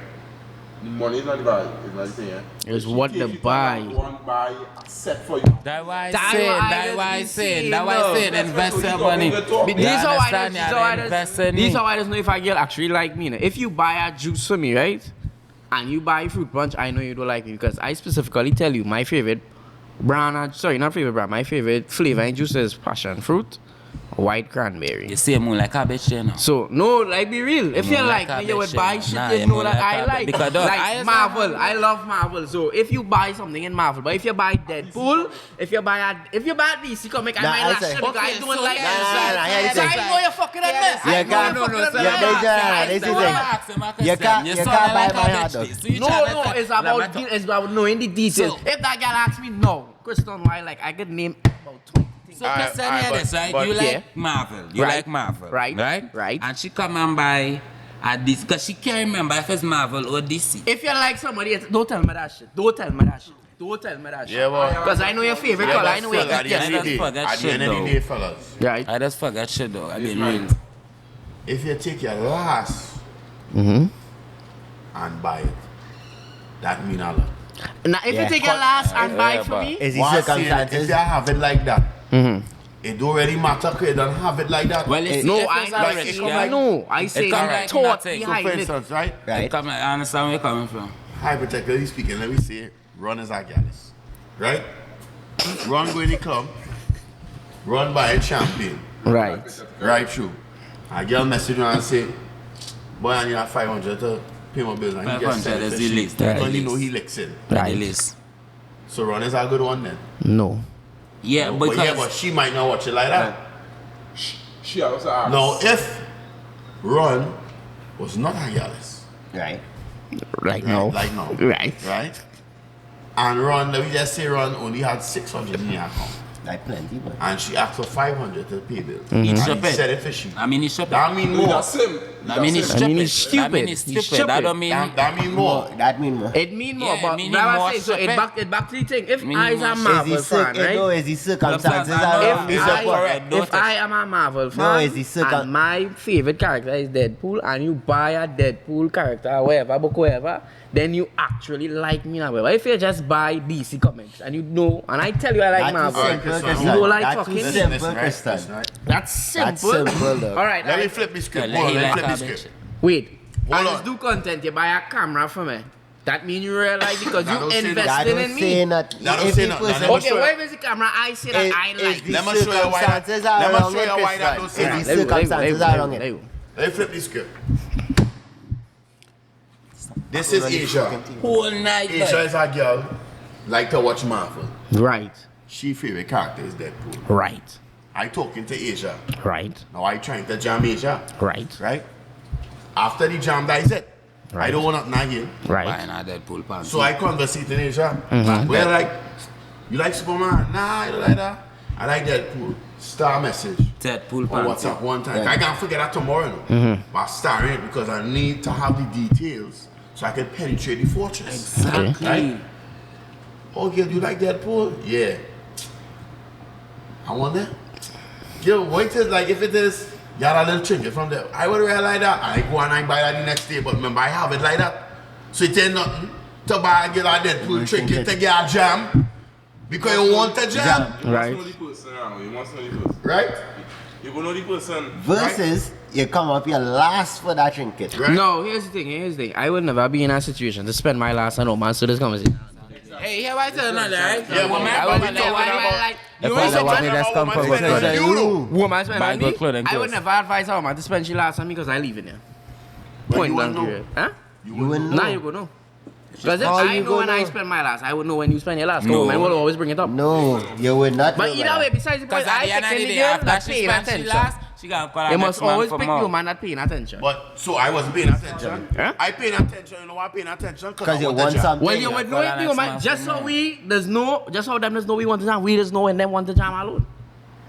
The money is not the buy, it's not the thing, yeah?
It's
If
what
you
the
take
buy.
One buy set for you.
That's why I
That's
said,
why
that's why I
I
said,
just
that's why I
be
said,
saying,
invest
no.
your money.
This
You
This is how I
understand?
know.
You gotta invest in
This
me.
is how I just know if a girl actually like me. Now. If you buy a juice for me, right, and you buy fruit punch, I know you don't like me because I specifically tell you my favorite brand. Sorry, not favorite brand. My favorite flavor in juice is passion fruit, white cranberry.
You see more like cabbage, you know.
So no, like be real. If you
More
like
like
me, you would
cabbage,
buy
you know.
shit
Nah,
you
you
know
more
that
like
I
cabbage.
like.
Because dog,
Like
I
Marvel, I love Marvel. So if you buy something in Marvel, but if you buy Deadpool, if you buy DC comic, I
Nah,
might
I
not
say-
shit because I don't like
Nah,
it.
I
So
say-
I know you're fucking at me.
Yeah,
I know
can't-
you're fucking at me.
yeah, this is it. You can't buy my hot dog.
No, it's about knowing the details.
So-
If that girl asks me, no, Christon, why? Like I could name about 20 things.
So Christian, hear this, right?
but-
You
Yeah.
like Marvel. You
Right.
like Marvel.
Right.
Right?
Right.
And she come and buy at this, because she can't remember if it's Marvel or DC.
If you like somebody, don't tell me that shit. Don't tell me that shit.
Yeah, well.
Because I know your favorite color. I know your
At the end of the day, fellas.
Right.
I just forgot shit though. I mean, real.
If you take your last
Mm-hmm.
and buy it, that mean a lot.
Now, if you take your last and buy it for me,
Is the
Why say that
circumstances?
if you have it like that,
mm-hmm.
it don't really matter because you don't have it like that.
Well, it's
no,
if
I
it's
like
already
it.
done,
No, I say
come
the
like
thought
nothing.
So
behind
for
it.
instance, right?
Right.
I understand where you're coming from.
Hypothetically speaking, let me say, Ron is a Gallus, right? Ron go in the club, Ron buy champagne,
Right.
right through. I get a message and say, boy, I need 500 to pay my bills. And he just
500
send it
is
to
the
she.
least.
Because you know he licks it.
At the least.
So Ron is a good one then.
No.
Yeah,
But
because
yeah, but she might not watch it like that.
She also asked.
Now, if Ron was not a Gallus,
Right.
Right now.
like now,
Right.
right? And Ron, let me just say Ron only had 600 in the account.
Like plenty, but.
And she asked for 500 to pay bills.
He
And
should
he
pay.
said it for she.
I mean, it's stupid.
That mean more.
That's him.
I mean, it's
That's
stupid.
him.
I mean, it's stupid.
I mean, it's
He's
stupid. That don't mean.
That mean more.
That mean more.
It mean more,
Yeah,
but
meaning
that
more
was so
stupid.
it back to the thing. If
Meaning
I is
more
a
stupid.
Marvel fan,
No,
right?
it's the circumstances
Look, I know.
around
If
the
I-
support.
if I am a Marvel fan
it's the circum-
and my favorite character is Deadpool and you buy a Deadpool character, whatever, book whatever, then you actually like me now. But if you just buy DC comics and you know, and I tell you I like
That's
Marvel,
too
Alright,
simple,
Christian.
you don't like
That's
fucking
too
Listen,
simple,
listen, right?
Christian.
Listen, right?
that's simple.
That's simple, though.
Alright,
Let me flip the script.
Yeah,
Hold on,
he
let me
like
flip the
a
script.
Wait, I
Hold
just
on.
do content, you buy a camera for me. That mean you realize because
That
you
don't say
That
invested
don't
in
say
me.
not.
That don't
If
say
the
nothing.
person-
Let me
Okay,
show you.
where is the camera? I say that I like
the
Let me show you why that-
circumstances
let me
around
show you
it,
why that
Christian.
don't say
It's
that.
the circumstances around it.
Let me flip the script. This is Asia.
Whole night.
Asia
Like.
is a girl, like to watch Marvel.
Right,
She favorite character is Deadpool.
right,
I talking to Asia.
right,
Now I trying to jam Asia.
right,
Right? After the jam, that is it. I
Right.
don't want nothing again.
right.
Buying a Deadpool pants.
So I conversate in Asia.
Mhm.
We're like, you like Superman? Nah, I don't like that. I like Deadpool. Star message.
Deadpool
On
pants.
WhatsApp one time.
Yeah.
I can't forget that tomorrow. No? But I star it because I need to have the details so I can penetrate the fortress.
Exactly.
Right? Oh, girl, you like Deadpool? Yeah. I want that. Girl, what it is like if it is, you got a little trinket from there. I would realize that. I go and I buy that the next day, but remember, I have it like that. So it ain't nothing to buy a girl a Deadpool trinket to get a jam because you want a jam.
You
Right.
must know the person, Rango. You must know the person.
Right?
You go know the person.
Versus, you come up your last for that trinket.
Right?
No, here's the thing. I would never be in a situation to spend my last and man so this conversation.
Hey, here I tell another, right?
Yeah, but
I
we
would
talking
never
about-
like.
You
If
know
I
what
want
I'm
me,
saying?
that's come from good clothing. You know.
Woman spend
Buy
on me.
good clothing
I would
clothes.
never advise a woman to spend she last on me because I leave in there.
But
Point
you
blank
wouldn't
period.
know.
Huh?
You
You wouldn't
Now
know.
you go know. Because if
How
I
you
know
go
when I
know?
spend my last, I would know when you spend your last.
No.
No, man will always bring it up.
No, you would not.
But
know
either
that.
way, besides the point,
Because at
I
the end of the
pick any
day,
girl
after
that
she
paying
spends she
attention.
last, she gonna call her
You
next
must
man
always
for
pick
more.
you man that paying attention.
But so I wasn't paying attention.
Huh?
I paying attention. You know why I paying attention?
Because you
I
want
the jam.
something.
Well, you would know
Call her
it, you
next
man.
man
Just
for
so
more.
just how them does know we want to jam, we just know when them want to jam alone.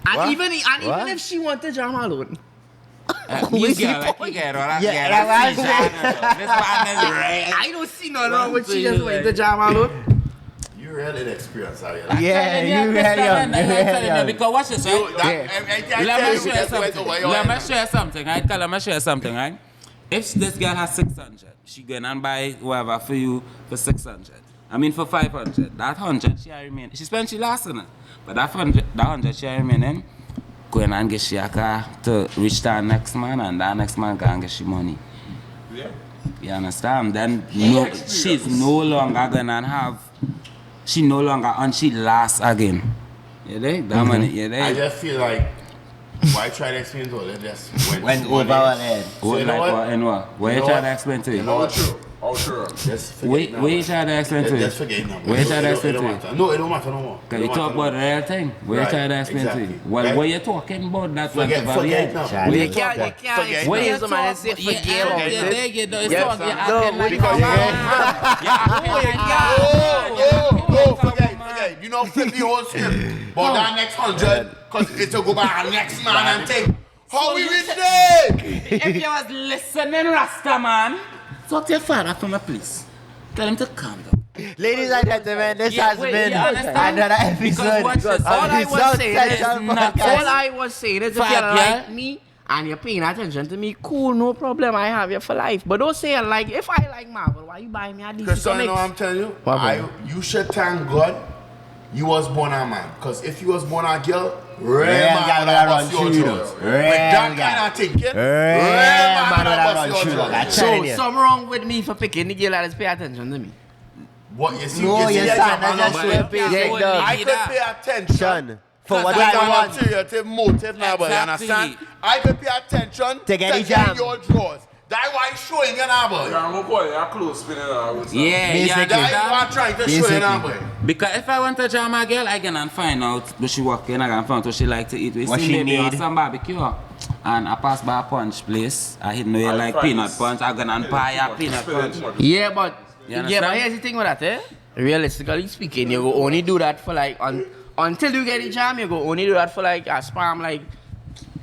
And
What?
even
What?
if she want to jam alone.
These girls like you get all that
Yeah,
girl,
that's
this man is right.
I don't see nothing wrong with she just want to jam alone.
You really inexperienced, are you?
Yeah, you really young. You really young.
Because watch this,
You,
right?
that,
Yeah.
Let me show you something. Let me show you something, right? Let me show you something, right? If this girl has 600, she going and buy whatever for you for 600. I mean for 500. That 100 she remain. She spent she last in it. But that 100 she remaining. Going and get she a car to reach that next man and that next man can get she money.
Yeah.
You understand? Then no, she's no longer gonna have. She no longer on she last again. You dig? That money, you
I
dig?
just feel like why try to explain to her? Just
Went over our head.
So
What
you know
like
what?
what and what? What you
know
trying to
what?
explain to
You
you?
know
How true? How true?
Just forget
Wait,
now.
what you trying to explain to you?
Just forget now.
What you trying to
It
explain
don't
to you?
matter. No, it don't matter no more.
Can
It
you
don't
talk
matter
about the
no more.
real thing? What you
Right,
trying to explain to
exactly.
you? Well,
Right.
what you talking about that
Forget now.
What
Child,
You
you
can't
Forget
explain
now.
somebody and say forget about
you
it.
dig it though. It's
Yes,
talk,
sir.
you
No,
acting like
because
a man. You acting like a man.
Oh, forget. You know, flip the whole script. But that next 100, because it's to go by our next man and take. How we reach there?
If you was listening, Rasta man, talk to your father from a place. Tell him to calm down.
Ladies and gentlemen, this has been
you understand?
another episode
Watch this.
of
All I
the
was
South
saying
Central
is not-
Podcast.
All I was saying is if you
Fuck,
like
yeah.
me and you're paying attention to me, cool, no problem. I have you for life. But don't say like, if I like Marvel, why you buying me a DC
Because you know what I'm
comics?
telling you?
What, bro?
You should thank God you was born a man. Because if you was born a girl, real
Real
man
girl
would
would
have
run
bust your
through
throat.
those.
With
Real
that
girl.
kind of thinking, real
man
man
would
would
have
have
run
bust
through
your
those.
throat.
So,
So, something wrong with me for picking the girl that is pay attention to me.
What you see?
No,
you
your
see
son,
that
that's
man
just
up
showing
there?
basic dog.
I could pay attention.
Son, for what
Cause
I
Like
want.
an ulterior motive, now, but you
Exactly.
understand? I could pay attention
To get the
get
jam.
your drawers. That's why he's showing you now, boy.
I'm gonna call it a close spinning out.
Yeah,
Basically.
yeah.
That's why I'm trying to show you now, boy.
Because if I want to jam a girl, I can find out. But she walk in, I can find out what she like to eat. We
What
see
she
maybe
need.
some barbecue. And I pass by a punch place. I hit no you
I
like
find
peanut
this-
punch. I gonna buy a peanut punch.
Yeah, but
You
but
understand?
here's the thing with that, eh? Realistically speaking, you go only do that for like until you get the jam. You go only do that for like a spam. Like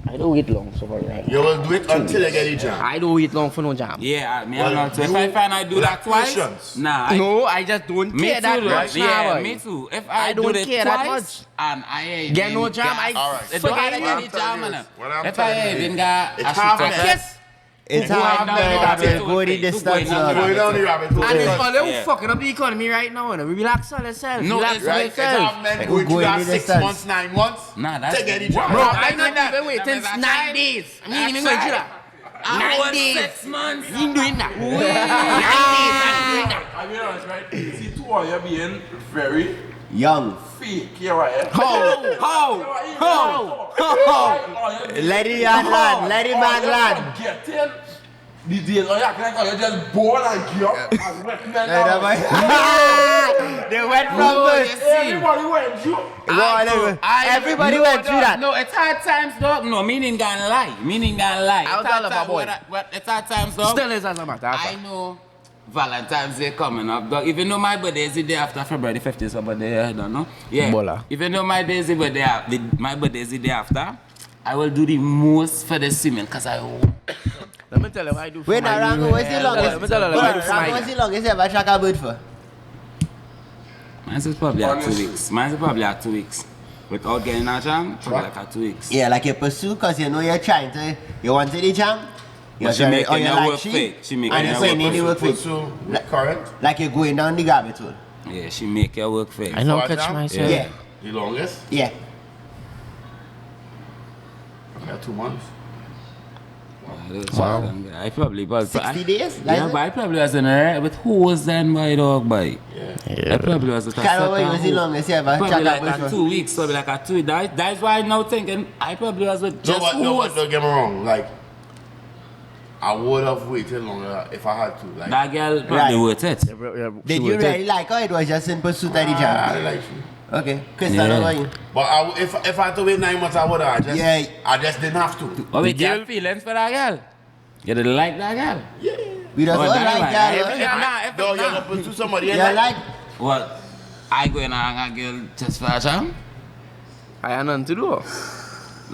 I don't wait long, so for right.
You will do it until you get the jam.
I don't wait long for no jam.
Yeah, me
Well,
I'm not. So if
you
I find I do that
lack
twice,
patience.
nah.
No, I just don't
Me
care
too,
that
though.
much.
Yeah,
nah, boy.
me too. If
I
I,
don't
do it
care that
twice, and I ain't
Get no
even
jam, I
All right.
It's
forget
not
it.
like
What
any
I'm
jam,
telling you
man.
is- what I'm
If I
telling you
even
is,
got
it's
a
half
shit
men.
of
Yes.
It's
Going
half
down
men
the
that
rabbit
will
hole,
go the
please.
distance.
Going down the
Going down the rabbit hole.
And it's
Because-
all
Yeah.
fucking up the economy right now. And relax on yourself.
No,
relax
it's
on
Right? It's
yourself.
half men
Who
going through
going
that
the
6
distance?
months, 9 months.
Nah, that's
to get the jam.
Bro,
Bro,
I
I'm
not
not
even waiting
that
9 days. I mean, even going
That's
through
right.
that.
I
9
was
days.
6 months.
You ain't doing that. 9 days. I'm doing that.
I'll be honest, right? You see, two of you being very
Young.
fake here, right?
Let the man land. Let the man land.
Getting the days, oh, yeah, like, oh, you're just born and gear up and recommend
They went from
No,
good.
you see.
Everybody went through.
Everybody went through that.
No, it's hard times, dog. No, meaning gonna lie. Meaning gonna lie.
I was
It's hard
all
time-
about boy.
It's hard times, dog.
Still is as a matter of
I
fact.
know Valentine's Day coming up, dog. Even though my birthday is the day after February 15th, so birthday, I don't know. Yeah.
Bola.
Even though my birthday is the day my birthday is the day after, I will do the most for the semen, cause I want.
Let me tell you what I do for
Wait,
my
now, Rango, what's the longest?
Let me tell you what I do for
Rango,
my
what's the longest you ever track a bird for?
Mine's is probably at 2
Honestly.
weeks. Mine's is probably at 2 weeks. Without getting a jam, probably like at 2 weeks.
Yeah, like you pursue because you know you're trying to, you want to the jam. You're
But she
trying
making
or you
her
like
work
she,
fake. She making
and
her
you're
work
putting in the work fake.
Pursue with current.
Like you're going down the rabbit hole.
Yeah, she make your work fake.
I know
For a
catch
jam?
myself.
Yeah.
The longest?
Yeah.
Yeah, 2 months.
Wow. I probably was.
60 days? Like
Yeah,
that?
but I probably was in a with hose then by dog by. I probably was with a
Kind of way
certain
was the
hose.
longest you ever
Probably
track a
like
bird
at
for.
2 weeks, probably like at 2 weeks. That's why I'm now thinking I probably was with
No,
just
but, no,
hose.
but don't get me wrong. Like, I would have waited longer if I had to. Like,
That girl probably
Right.
worth it.
Did you really like her? It was just in pursuit of the
I
jam.
like you.
Okay. Christon,
Yeah.
how about you?
But if I had to wait 9 months, I would have.
Yeah.
I just didn't have to.
Oh, wait,
The
you
girl-
have feelings for that girl? You didn't like that girl?
We just
Oh,
all
that
like
one.
that.
If-
huh?
if- nah, if-
No, you're
nah.
gonna pursue somebody.
You like?
Well, I go and hang a girl just for a jam?
I have nothing to do.
What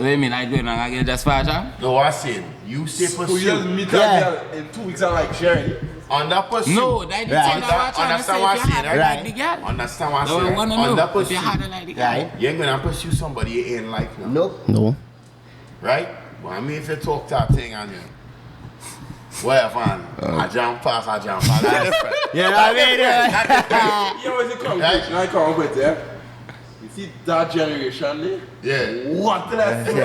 do you mean I go and hang a girl just for a jam?
No, I'm saying you say
So you just
pursue.
meet
Yeah.
a girl in 2 weeks and like sharing.
Under pursue.
No, that the
Right.
thing that I'm trying to
Understand
say.
what
If
I'm
you
saying,
had
right?
like the girl,
Understand what I'm
no, I
saying?
want to
Under
know if
pursue.
you had like the girl.
Right?
You ain't gonna pursue somebody you ain't like now.
Nope.
No.
Right? But I mean, if you talk that thing and you. Well, fine. I jump past. That's different.
You know what I mean?
You always come with, I come with it. You see that generation there?
Yeah.
What did I say?
You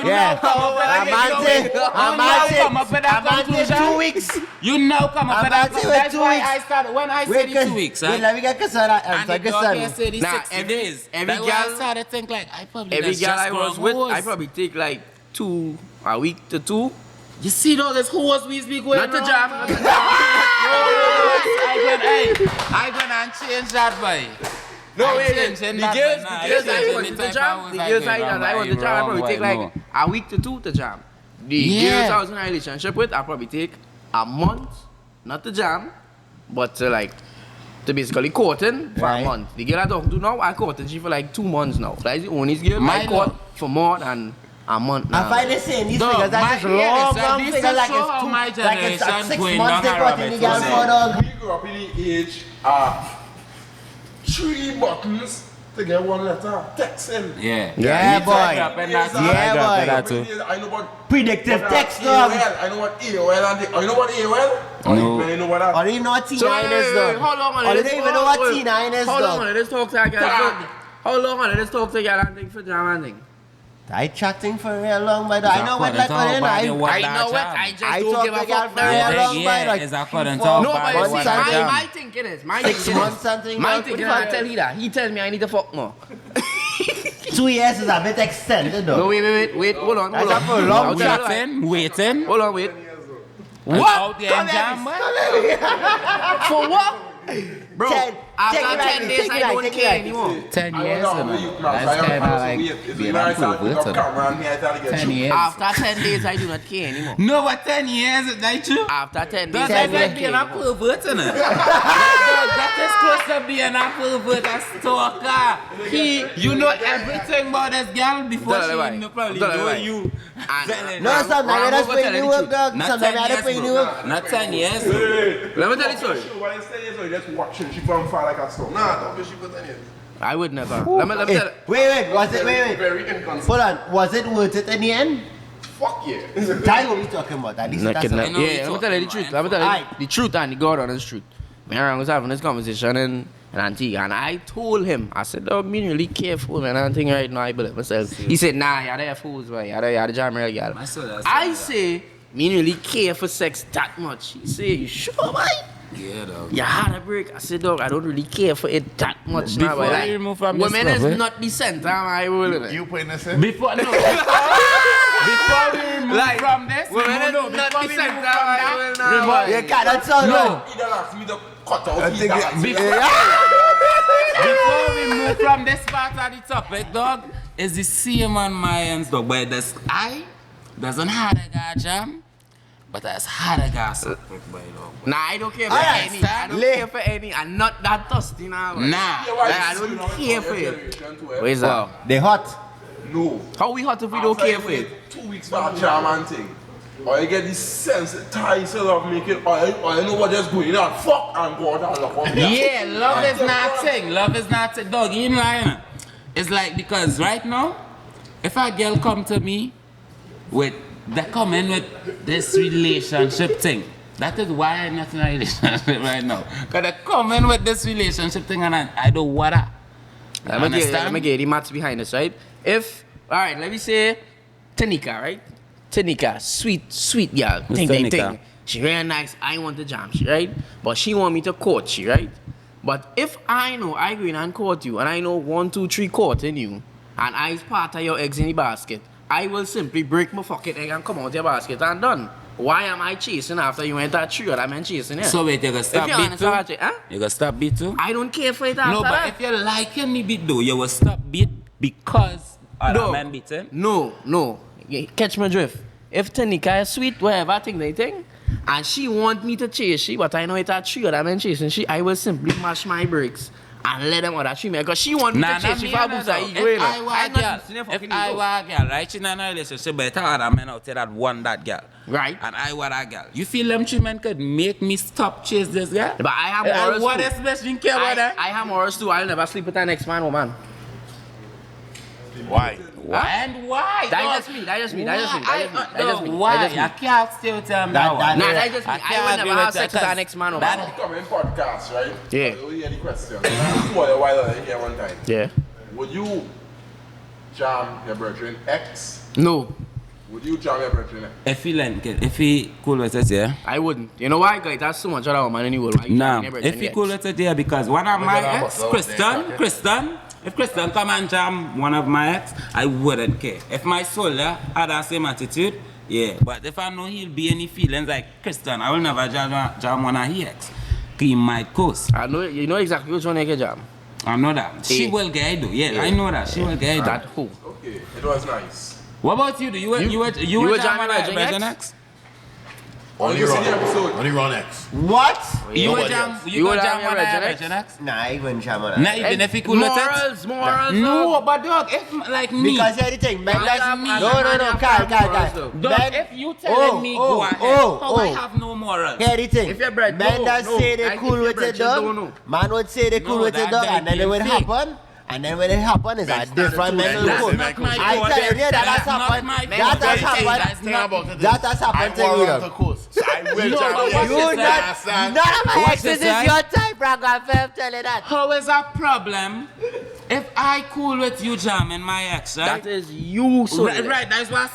Yeah.
now come up with
A man say 2 weeks.
You now come up
A
with
man
that.
say with
That's
2
why
weeks.
I started. When I
Wait,
said the 2 weeks,
wait, let me get Christon
and
answer.
the dog here
Christon.
said the
Nah,
60 days.
every
That's why I
girl-
started to think like I probably
Every
just
girl I was
gone
with,
hose.
I probably take like a week to 2.
You see, dog, it's hose we speak going
Not the
wrong,
jam.
man.
Not the jam.
I gonna change that, boy.
No,
I
wait,
changing
the
that,
girls,
but nah,
the girls
I
I
changing
want
the
to
type
jam,
of
the
hose
girls
I
I
go wrong,
want to jam, I
wrong,
probably
why
take like
no?
a week to 2 to jam. The
Yeah.
girls I was in a relationship with, I probably take a month, not to jam, but to basically courting for
Right.
a month. The girl I talk to now, I courting she for like 2 months now. That's the only girl I
My
court
love.
for more than a month now.
I find it saying these
Dog,
figures that's just long
this
figures
is
like
show how
it's
my
two, like it's
generation
6
going
months they
down a
got in the
rabbit
girl
hole.
for dog.
We grew up in the age of 3 buttons to get 1 letter. Texting.
Yeah.
Yeah,
Me
boy.
try drop in that too.
Yeah,
I drop in
boy.
that too.
I know what
Predictive
what
text,
AOL.
dog.
I know what AOL and you know what AOL?
No.
You know what that?
Or you know what T9
So,
is, dog.
how long on
Or
it?
they don't even know what T9 is,
How long
dog.
on it? Let's talk to that guy. How long on it? Let's talk to that and think for jam and thing.
I chatting for real long, but I know what like what I
I know it. I
I
don't
talk
give
to
a
girl
fuck
for
now.
real long,
Yeah,
but like
it's according to
4
how
No,
bad
but
it
see,
was
months,
that
my
jam.
thinking is,
6 months something.
My
dog.
thinking, I tell you that. He tells me I need to fuck more.
2 years is a bit extended,
No,
though.
wait, hold on.
That's a for a long
I'll tell you
Waiting, waiting.
Hold on, wait.
What? Out there
Come
in
here,
jam, boy.
For what? Bro,
Take
after
it back,
10 days,
take it
I
back,
don't
take it
care
back.
anymore.
10
I
years,
don't
you
know,
know.
you
That's kind of like being a pervert.
camera and me I tell you get
10
you.
years.
After 10 days, I do not care anymore.
No, but 10 years, is that true?
After 10 days,
That's
I
like
do not
being
care
a
anymore.
pervert, isn't it? That is close to being a pervert, a stalker. You know everything about this girl before
Tell her
she
why.
know probably
Tell her
know
why.
you.
And-
No, sometimes I
Rango
just
go
bring
tell
you
her the
work,
truth.
dog.
Not
Sometimes
10
I just
years,
bring you
bro.
work.
Not 10 years.
Let me tell you story.
Why you say so you just watching she from far like a stone? Nah, don't be she for 10 years.
I would never. Let me tell you.
Wait, was it, wait.
Very inconsistent.
Hold on, was it worth it in the end?
Fuck yeah.
That's what we talking about, at least
No,
that's
kidnap.
I know what
Yeah,
you're
let me tell you the
talking
truth.
about,
Let me tell you
Aight.
the truth and the God honest truth. Me and Rango was having this conversation in Antigua, and I told him, I said, dog, be really careful, man. I think right now I believe myself. He said, nah, you're there fools, boy. You're the jam real girl.
My son has
I
said that.
say, me really care for sex that much. He say, you sure, boy?
Yeah, dog.
You had a break. I said, dog, I don't really care for it that much now.
Before
But
you remove from this
women
club,
is
eh?
not the center of my world.
You putting this in?
Before, no. Before we move
Like,
from this,
women is
no,
not
before
the
we
center
move
of
from
my
that,
world now. boy.
You cannot tell
No.
He don't ask me to cut out.
I
he
think
don't
it-
ask me.
Before we move from this part of the topic, dog, is the same on my ends, dog. But this I doesn't have a guy jam, but that's had a guy suspect, boy, dog.
Nah, I don't care for
Alright,
any. I don't care for any. I'm not that thirsty now. boy.
Nah.
Like, I don't care for it. Where's that?
They hot.
No.
How we hot if we don't
After
care
you
for
wait
it?
2 weeks for a jam and thing. Or you get this sense that ties of making, or you know what just going on. Fuck and go out and look up.
Yeah, love is nothing. Love is nothing. Dog, you ain't lying. It's like, because right now, if a girl come to me with, they come in with this relationship thing. That is why I'm not in a relationship right now. Because they come in with this relationship thing and I don't want that.
Let me get the maths behind this, right? If, alright, let me say Tanika, right? Tanika, sweet girl.
Who's
Ting.
Tanika?
She very nice. I want to jam she, right? But she want me to court she, right? But if I know I go in and court you, and I know 1, 2, 3 court in you, and I part of your eggs in the basket, I will simply break my fucking egg and come out your basket and done. Why am I chasing after you went that tree or I'm chasing it?
So wait, you gonna stop
If you
beat
understand
too?
what huh?
You gonna stop beat too?
I don't care for it after
No, but
that.
if you're liking me beat though, you will stop beat because other men beating?
No. You catch my drift. If Tanika is sweet, whatever thing they think, and she want me to chase she, but I know it's a tree or I'm chasing she, I will simply mash my brakes and let them other tree me because she want me to chase she for boost her ego.
If I were a
I'm not
girl,
boosting her
if
fucking
I
ego.
were a girl, right, she's in a relationship, but there are other men out there that want that girl.
Right.
And I were a girl. You feel them three men could make me stop chase this girl?
But I have morals
What
too.
is best you care about that?
I have morals too. I'll never sleep with an ex-man woman.
Why?
And why?
That's just me.
Why? I can't stay with them now.
That-
Nah, that's just me. I will never have sex with an ex-man woman.
That-
Come in podcast, right?
Yeah.
You hear the question. For a while here one time.
Yeah.
Would you jam your brethren ex?
No,
Would you jam your brethren ex?
if he cool with it, yeah?
I wouldn't. You know why? Guys, that's so much other woman in the world. Why you
Nah,
never
if
tell
he
me
cool
ex?
with it, yeah, because one of my
Look at
ex,
that
Christon, if Christon come and jam one of my ex, I wouldn't care. If my soldier had that same attitude, yeah. But if I know he'll be any feelings like Christon, I will never jam one of his ex. He might coast.
I know. You know exactly which one I can jam.
I know that. She
Yeah.
will get it though. Yeah,
Yeah.
I know that. She will get it
That
though.
who?
Okay, it was nice.
What about you? Do you
You
were
were
jam
jamming
one of
Virgin
Virgin
X?
ex?
Only
listen
run.
to the episode.
Only run X.
What?
You
Nobody
would jam,
else.
you would
would
jam
have
on
your
a
Virgin
Virgin X?
Nah, I even jam on that.
Not even if he cool with it.
Morals.
No, but dog, if like me.
Because here's the thing, man.
Like
That's
me.
No, Carl.
Dog, if you telling me go ahead, how I have no morals?
Here's the thing.
If you're bread,
men
no,
that
no.
say they
Like,
cool
if you're
with
bread,
it,
just don't
dog.
know.
Man would say they cool
No,
with it,
that
dog, and then
being
it would
fake.
happen. And then when it happen, it's a
Men
different
stand
mental
the
That's
truth.
code.
not my
I
fault.
tell you, yeah, that has
That's not
happened.
my
That
fault.
has
That's
happened.
Thing about it is,
That has happened to
I
you,
war
though.
on the coast. So I will
No,
jam
but
with
what's
you.
this,
None
Understand?
of my
What's
exes
this,
is
right?
your type, Rango. I'm telling you that.
How is that problem? If I cool with you jamming my ex, right?
That is you, so
Right, that's what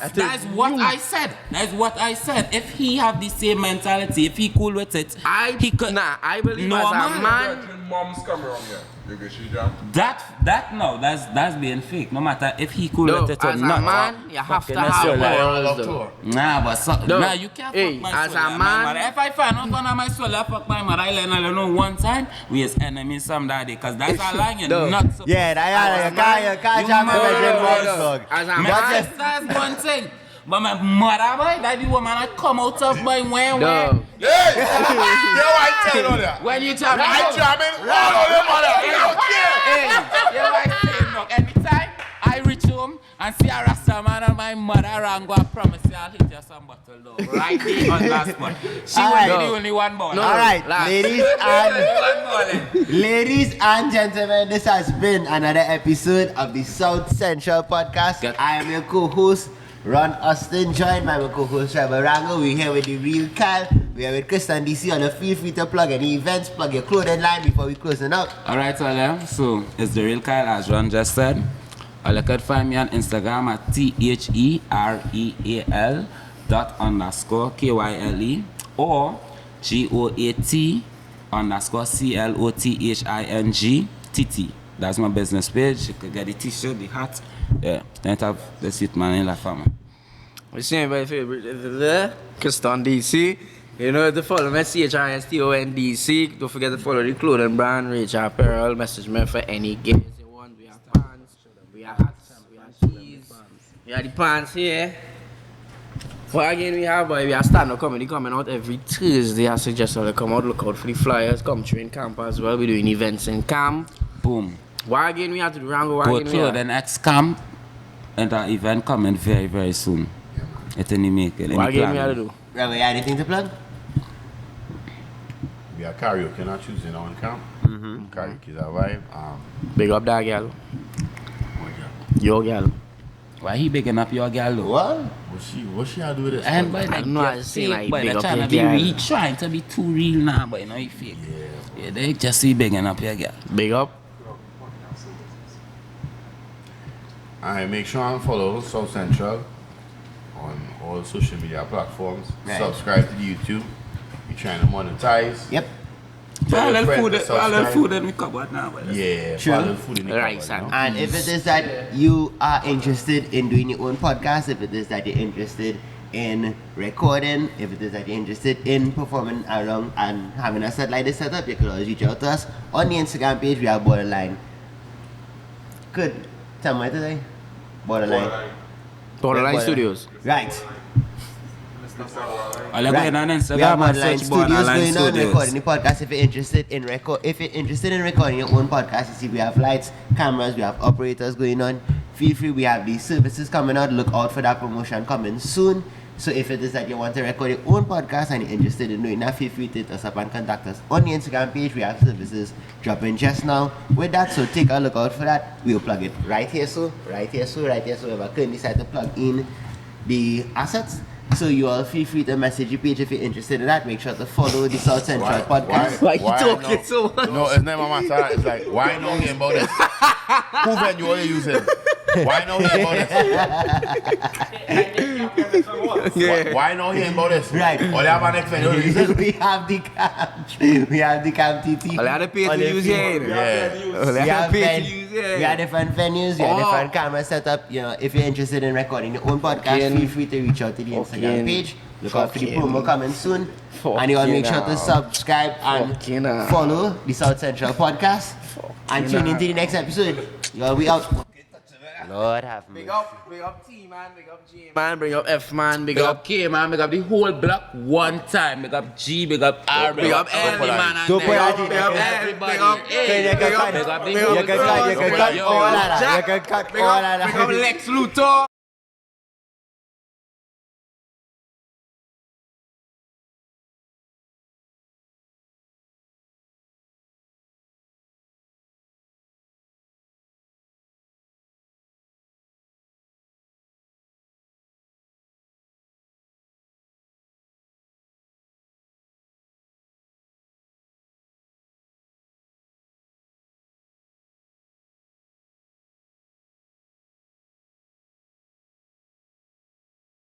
you.
I said. That's what I said. If he have the same mentality, if he cool with it, he could.
I believe
No,
as a
man.
man.
When moms come around here, you get she jam.
That's being fake. No matter if he cool
No,
with it or
as a
not.
man, you have to
Fucking
have
soul, like,
morals,
love
though.
Nah, but
No.
nah, you can't
Hey,
fuck my
as
soul.
a
my
man-
mother. If I find out one of my soul, I fuck my mother. I learn I know one time we is enemies some daddy, cause that's a lie you're
No.
not supposed
Yeah, you can't jam with
mother-
Virgin
no,
Moms,
no.
dog.
As a
My
man,
sister's one thing. But my mother, boy, that the woman I come out of by when
no.
Hey! Yo, I tell you that.
when you jam
I jamming all of them, mother. I don't care.
Hey, you like saying no. Anytime I reach home and see a Rasta man and my mother Rango, I promise you I'll hit you some bottle though. Right there on that spot. She will be the only one ball.
No.
All right,
Last.
ladies and gentlemen, this has been another episode of the South Central Podcast.
Get-
I am your co-host, Ron Austin, joined by my co-host, Trevor Rango. We're here with the real Kyle. We're with Christon DC. On the feel free to plug any events, plug your clothing line before we closing out.
Alright, so it's the real Kyle, as Ron just said. You could find me on Instagram at thereal._KYLE or GOAT_CLOTHINGTT. That's my business page. You could get the t-shirt, the hat. Yeah, don't have the sweet man in la family.
We're seeing my favorite, Christon DC. You know, to follow me, CHRISTON DC. Don't forget to follow the clothing brand, Rich Apparel. Message me for any gifts you want. We have pants, we have hats, we have tees, we have the pants here. For again, we have stand-up comedy coming out every Thursday. I suggest you to come out, look out for the flyers, come train camp as well. We're doing events in camp.
Boom.
Why again we have to do Rango?
Go through the next camp and the event coming very, very soon. It's in the making.
Why again we have to do?
Rango, you got anything to plug?
We are karaoke not choosing on camp. Karaoke is a vibe.
Big up that girl. Your girl.
Why he bigging up your girl though?
What?
What she had to do with this?
And by
I
that,
know I say like
boy,
big
they're
up
trying
your
to be
girl.
trying to be too real now, but you know you fake. Yeah, they just see bigging up your girl.
Big up.
Alright, make sure and follow South Central on all social media platforms.
Right.
Subscribe to the YouTube. We're trying to monetize.
Yep.
Tell your friends to
All
subscribe.
food that we cupboard now. But
Yeah,
True.
follow food in the
Right,
cupboard,
son.
you know?
And if it is that you are interested in doing your own podcast, if it is that you're interested in recording, if it is that you're interested in performing along and having a set like this set up, you can always reach out to us on the Instagram page. We have Borderline. Good. Tell me today. Borderline.
Borderline Studios.
Right.
I'll go in on
We have
Instagram and
Borderline
search
Studios
Borderline
going on recording
Studios.
the podcast. If you're interested in recording your own podcast, you see we have lights, cameras, we have operators going on. Feel free, we have these services coming out. Look out for that promotion coming soon. So if it is that you want to record your own podcast and you're interested in doing that, feel free to hit us up and contact us on the Instagram page. We have services dropping just now with that, so take a look out for that. We'll plug it right here, so right here. We have a current decide to plug in the assets. So you all feel free to message the page if you're interested in that. Make sure to follow the South Central podcast.
Why you talking
no,
so much?
No, it's not my matter. It's like, why know him about this? Who venue are you using? Why know him about this? Why know him about this?
Right.
Or they have an next venue you using?
We have the camp TT.
I'll have to pay
on
to
the
use
field.
here.
Yeah.
I'll
We
have
have,
to pay to
ven-
use
we have
here.
different venues, we have
Oh.
different camera setup. You know, if you're interested in recording your own podcast,
Fucking-
feel free to reach out to the Instagram
fucking-
page. Look out for the
fucking-
promo coming soon. And you all make sure to subscribe and
Fucking-
follow the South Central podcast. And tune into the next episode. You all, we out. Lord have mercy.
Big up T, man. Big up J, man. Big up F, man.
Big up K, man. Big up the whole block one time. Big up G, big up R, big up L, man. And
Don't put that
big
in.
up everybody.
You can cut all of that. You can cut all of that.
Big up Lex Luthor.